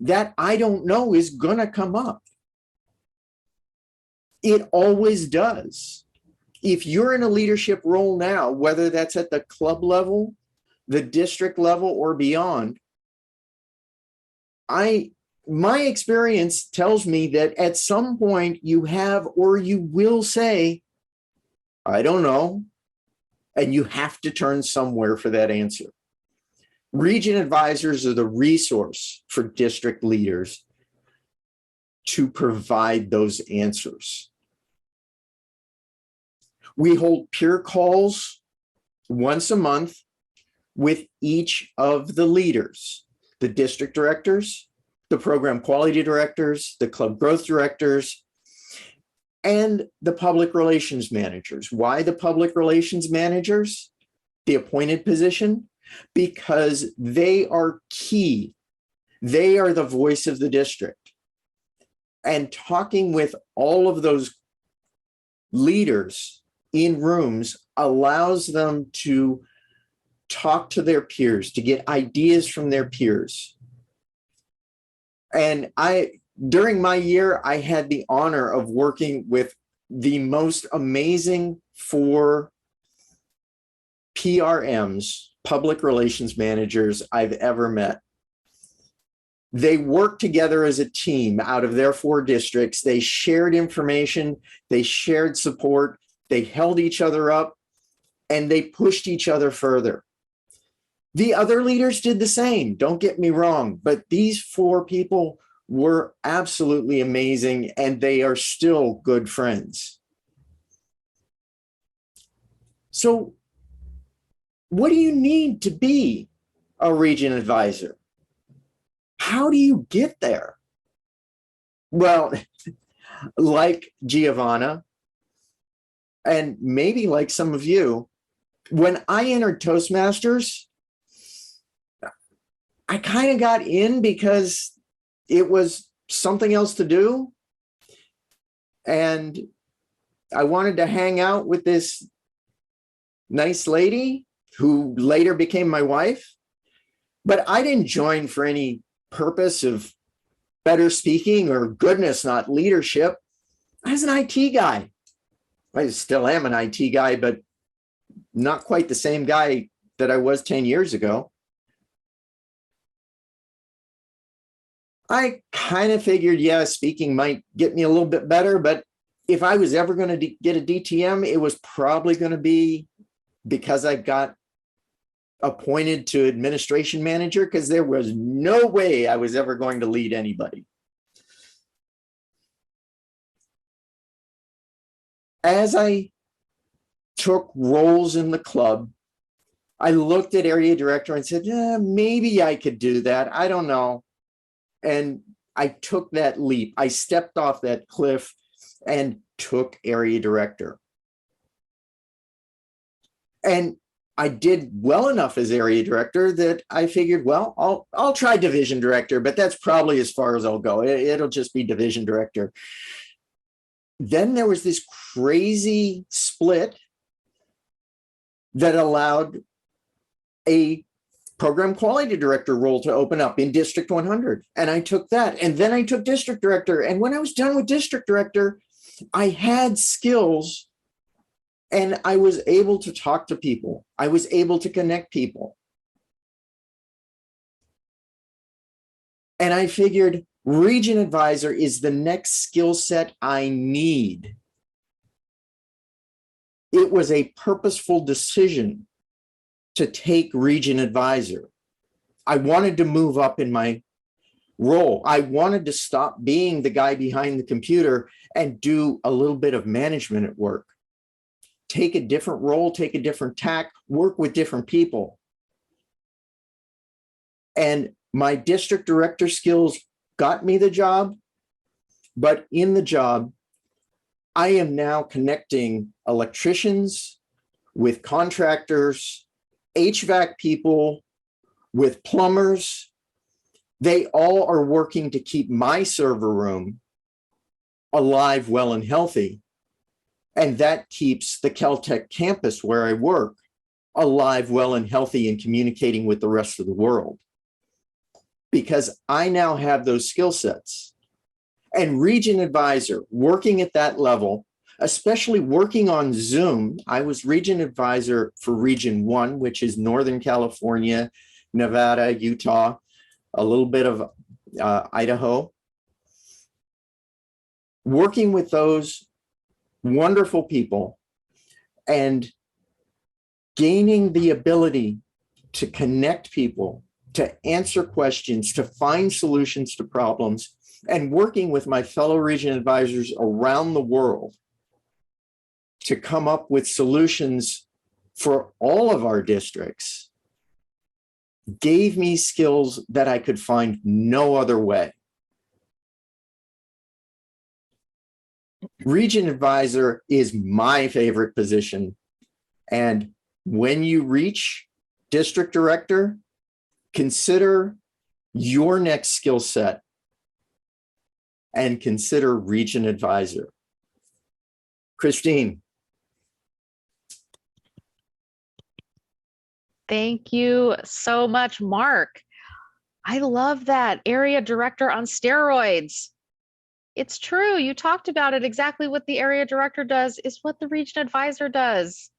that I don't know is going to come up. It always does. If you're in a leadership role now, whether that's at the club level, the district level, or beyond, my experience tells me that at some point you have or you will say, I don't know. and you have to turn somewhere for that answer. Region advisors are the resource for district leaders to provide those answers. We hold peer calls once a month with each of the leaders, the district directors, the program quality directors, the club growth directors, and the public relations managers. Why the public relations managers? The appointed position? Because they are key. They are the voice of the district. And talking with all of those leaders in rooms allows them to talk to their peers, to get ideas from their peers. And during my year, I had the honor of working with the most amazing 4 PRMs, public relations managers, I've ever met. They worked together as a team out of their 4 districts. They shared information, they shared support, they held each other up, and they pushed each other further. The other leaders did the same, don't get me wrong, but these 4 people were absolutely amazing, and they are still good friends. So, what do you need to be a region advisor? How do you get there? Well, like Giovanna, and maybe like some of you, when I entered Toastmasters, I kind of got in because it was something else to do. And I wanted to hang out with this nice lady who later became my wife. But I didn't join for any purpose of better speaking or goodness, not leadership. I was an IT guy. I still am an IT guy, but not quite the same guy that I was 10 years ago. I kind of figured, yeah, speaking might get me a little bit better, but if I was ever going to get a DTM, it was probably going to be because I got appointed to administration manager, because there was no way I was ever going to lead anybody. As I took roles in the club, I looked at area director and said, maybe I could do that. I don't know. And I took that leap. I stepped off that cliff and took area director. And I did well enough as area director that I figured, well, I'll try division director, but that's probably as far as I'll go. It'll just be division director. Then there was this crazy split that allowed a program quality director role to open up in District 100. And I took that. And then I took district director. And when I was done with district director, I had skills and I was able to talk to people. I was able to connect people. And I figured region advisor is the next skill set I need. It was a purposeful decision to take region advisor. I wanted to move up in my role. I wanted to stop being the guy behind the computer and do a little bit of management at work. Take a different role, take a different tack, work with different people. And my district director skills got me the job, but in the job, I am now connecting electricians with contractors, HVAC people, with plumbers. They all are working to keep my server room alive, well, and healthy. And that keeps the Caltech campus where I work alive, well, and healthy and communicating with the rest of the world. Because I now have those skill sets. And region advisor, working at that level, especially working on Zoom. I was region advisor for Region 1, which is Northern California, Nevada, Utah, a little bit of Idaho. Working with those wonderful people and gaining the ability to connect people, to answer questions, to find solutions to problems, and working with my fellow region advisors around the world to come up with solutions for all of our districts gave me skills that I could find no other way. Region advisor is my favorite position. And when you reach district director, consider your next skill set and consider region advisor. Christine. Thank you so much, Mark. I love that. Area director on steroids. It's true. You talked about it. Exactly what the area director does is what the region advisor does.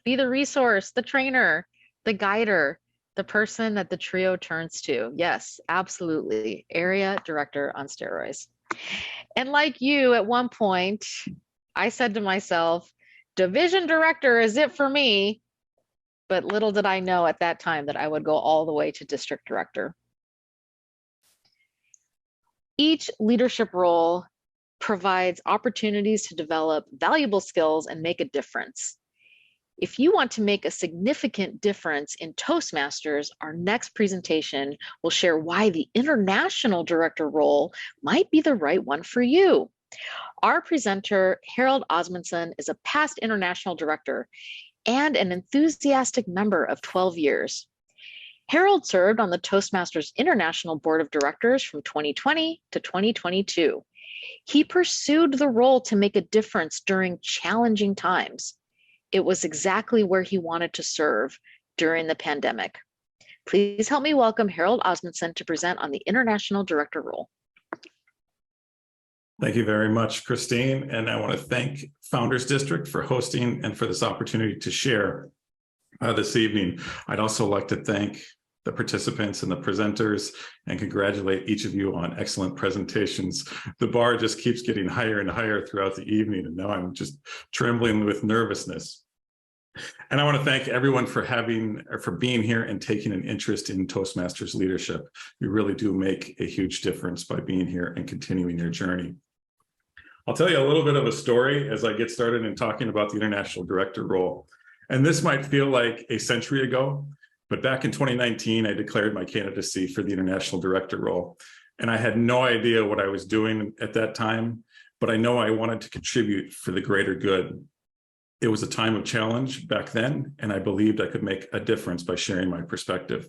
Be the resource, the trainer, the guider, the person that the trio turns to. Yes, absolutely. Area director on steroids. And like you, at one point, I said to myself, division director is it for me. But little did I know at that time that I would go all the way to district director. Each leadership role provides opportunities to develop valuable skills and make a difference. If you want to make a significant difference in Toastmasters, our next presentation will share why the international director role might be the right one for you. Our presenter, Harold Osmundson, is a past international director and an enthusiastic member of 12 years. Harold served on the Toastmasters International Board of Directors from 2020 to 2022. He pursued the role to make a difference during challenging times. It was exactly where he wanted to serve during the pandemic. Please help me welcome Harold Osmundson to present on the International Director role. Thank you very much, Christine. And I want to thank Founders District for hosting and for this opportunity to share this evening. I'd also like to thank the participants and the presenters and congratulate each of you on excellent presentations. The bar just keeps getting higher and higher throughout the evening, and now I'm just trembling with nervousness. And I want to thank everyone for being here and taking an interest in Toastmasters leadership. You really do make a huge difference by being here and continuing your journey. I'll tell you a little bit of a story as I get started in talking about the international director role. And this might feel like a century ago, but back in 2019, I declared my candidacy for the international director role. And I had no idea what I was doing at that time, but I know I wanted to contribute for the greater good. It was a time of challenge back then, and I believed I could make a difference by sharing my perspective.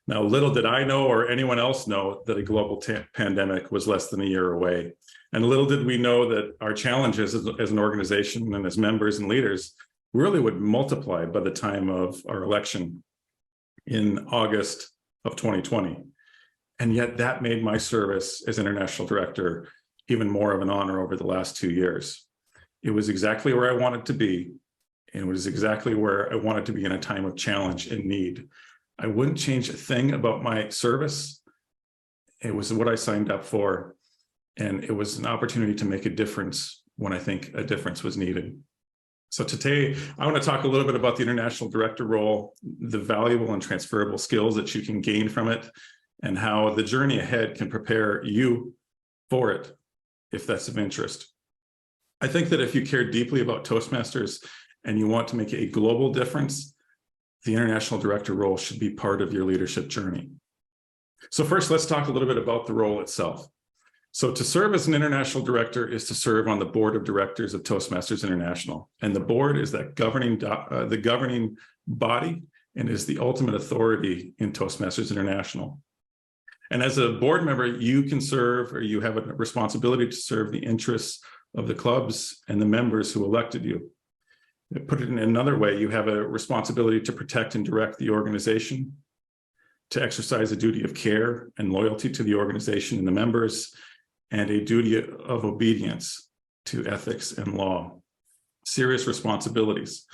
Now, little did I know or anyone else know that a global pandemic was less than a year away. And little did we know that our challenges as an organization and as members and leaders really would multiply by the time of our election in August of 2020. And yet that made my service as international director even more of an honor over the last 2 years. It was exactly where I wanted to be, and it was exactly where I wanted to be in a time of challenge and need. I wouldn't change a thing about my service. It was what I signed up for, and it was an opportunity to make a difference when I think a difference was needed. So today, I want to talk a little bit about the international director role, the valuable and transferable skills that you can gain from it, and how the journey ahead can prepare you for it, if that's of interest. I think that if you care deeply about Toastmasters and you want to make a global difference, the international director role should be part of your leadership journey. So first, let's talk a little bit about the role itself. So to serve as an international director is to serve on the board of directors of Toastmasters International. And the board is that governing body and is the ultimate authority in Toastmasters International. And as a board member, you can serve, or you have a responsibility to serve the interests of the clubs and the members who elected you. Put it in another way, you have a responsibility to protect and direct the organization, to exercise a duty of care and loyalty to the organization and the members, and a duty of obedience to ethics and law. Serious responsibilities.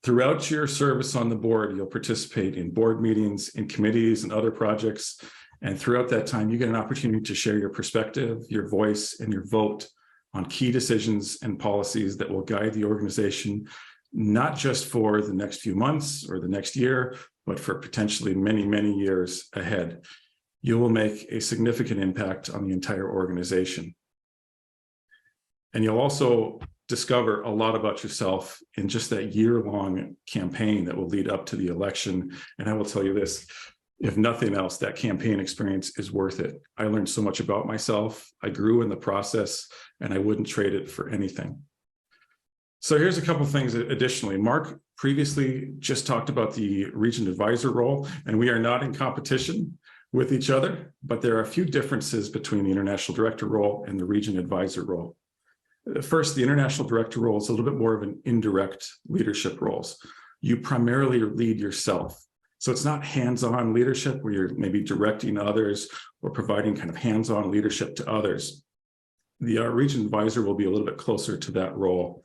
Throughout your service on the board, you'll participate in board meetings, in committees, and other projects. And throughout that time, you get an opportunity to share your perspective, your voice, and your vote on key decisions and policies that will guide the organization not just for the next few months or the next year, but for potentially many, many years ahead. You will make a significant impact on the entire organization. And you'll also discover a lot about yourself in just that year-long campaign that will lead up to the election. And I will tell you this, if nothing else, that campaign experience is worth it. I learned so much about myself. I grew in the process, and I wouldn't trade it for anything. So here's a couple of things additionally. Mark previously just talked about the region advisor role, and we are not in competition with each other, but there are a few differences between the international director role and the region advisor role. First, the international director role is a little bit more of an indirect leadership roles. You primarily lead yourself. So it's not hands-on leadership where you're maybe directing others or providing kind of hands-on leadership to others. The region advisor will be a little bit closer to that role.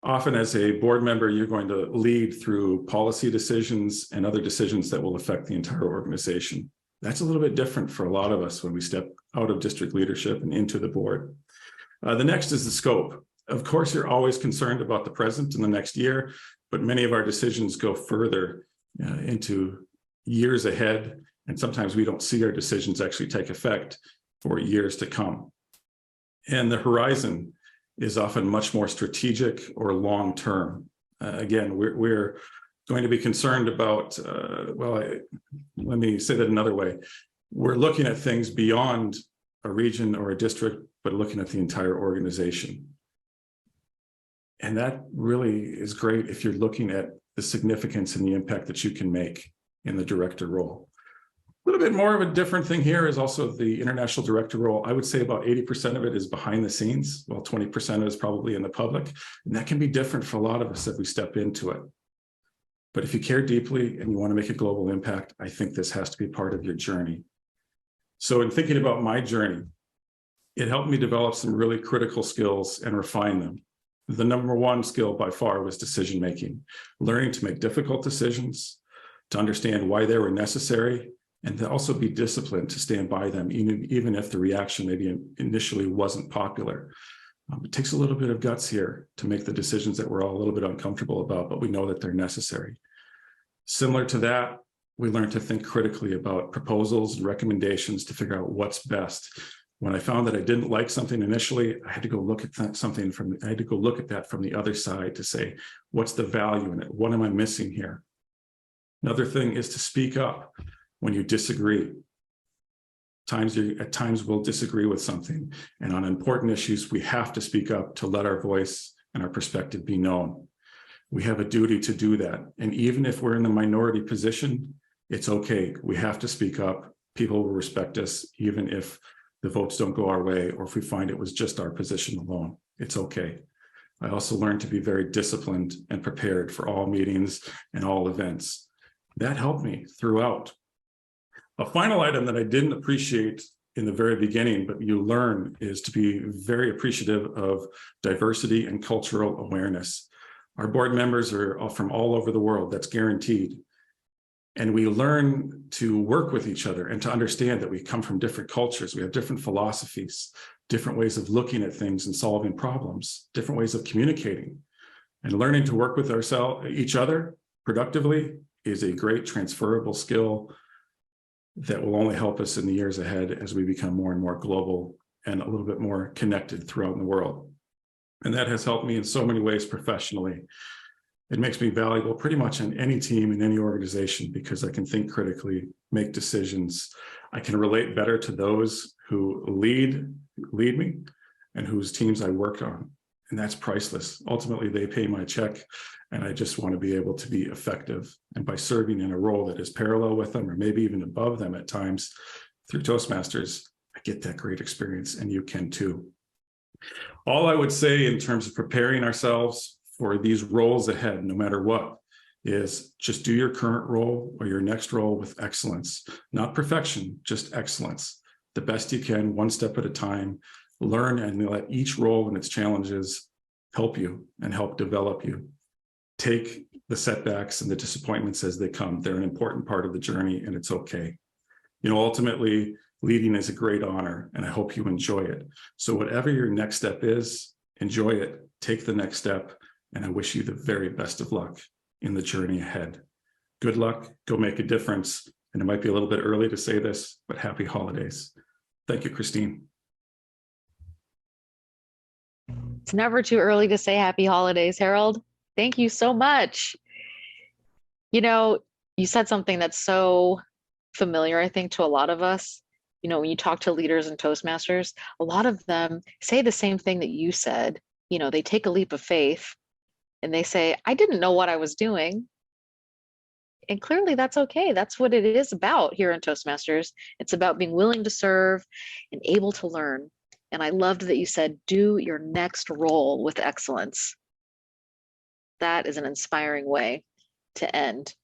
Often as a board member, you're going to lead through policy decisions and other decisions that will affect the entire organization. That's a little bit different for a lot of us when we step out of district leadership and into the board. The next is the scope. Of course, you're always concerned about the present and the next year, but many of our decisions go further into years ahead, and sometimes we don't see our decisions actually take effect for years to come. And the horizon is often much more strategic or long-term. Again, we're going to be concerned about, let me say that another way. We're looking at things beyond a region or a district, but looking at the entire organization. And that really is great if you're looking at the significance and the impact that you can make in the director role. A little bit more of a different thing here is also the international director role. I would say about 80% of it is behind the scenes, while 20% is probably in the public. And that can be different for a lot of us if we step into it. But if you care deeply and you want to make a global impact, I think this has to be part of your journey. So in thinking about my journey, it helped me develop some really critical skills and refine them. The number one skill by far was decision-making, learning to make difficult decisions, to understand why they were necessary, and to also be disciplined to stand by them, even if the reaction maybe initially wasn't popular. It takes a little bit of guts here to make the decisions that we're all a little bit uncomfortable about, but we know that they're necessary. Similar to that, we learned to think critically about proposals and recommendations to figure out what's best. When I found that I didn't like something initially, I had to go look at that from the other side to say, what's the value in it? What am I missing here? Another thing is to speak up when you disagree. At times we'll disagree with something, and on important issues, we have to speak up to let our voice and our perspective be known. We have a duty to do that. And even if we're in the minority position, it's okay. We have to speak up. People will respect us, even if the votes don't go our way, or if we find it was just our position alone. It's okay. I also learned to be very disciplined and prepared for all meetings and all events. That helped me throughout. A final item that I didn't appreciate in the very beginning, but you learn, is to be very appreciative of diversity and cultural awareness. Our board members are from all over the world, that's guaranteed. And we learn to work with each other and to understand that we come from different cultures, we have different philosophies, different ways of looking at things and solving problems, different ways of communicating. And learning to work with each other productively is a great transferable skill that will only help us in the years ahead as we become more and more global and a little bit more connected throughout the world. And that has helped me in so many ways professionally. It makes me valuable pretty much in any team, in any organization, because I can think critically, make decisions. I can relate better to those who lead me and whose teams I work on. And that's priceless. Ultimately, they pay my check, and I just want to be able to be effective. And by serving in a role that is parallel with them, or maybe even above them at times through Toastmasters, I get that great experience, and you can too. All I would say in terms of preparing ourselves for these roles ahead, no matter what, is just do your current role or your next role with excellence, not perfection, just excellence. The best you can, one step at a time. Learn and let each role and its challenges help you and help develop you. Take the setbacks and the disappointments as they come. They're an important part of the journey, and it's okay. You know, ultimately, leading is a great honor, and I hope you enjoy it. So whatever your next step is, enjoy it. Take the next step. and I wish you the very best of luck in the journey ahead. Good luck, go make a difference. And it might be a little bit early to say this, but happy holidays. Thank you, Christine. It's never too early to say happy holidays, Harold. Thank you so much. You know, you said something that's so familiar, I think, to a lot of us. You know, when you talk to leaders and Toastmasters, a lot of them say the same thing that you said. You know, they take a leap of faith and they say, I didn't know what I was doing. And clearly that's okay. That's what it is about here in Toastmasters. It's about being willing to serve and able to learn. And I loved that you said, do your next role with excellence. That is an inspiring way to end.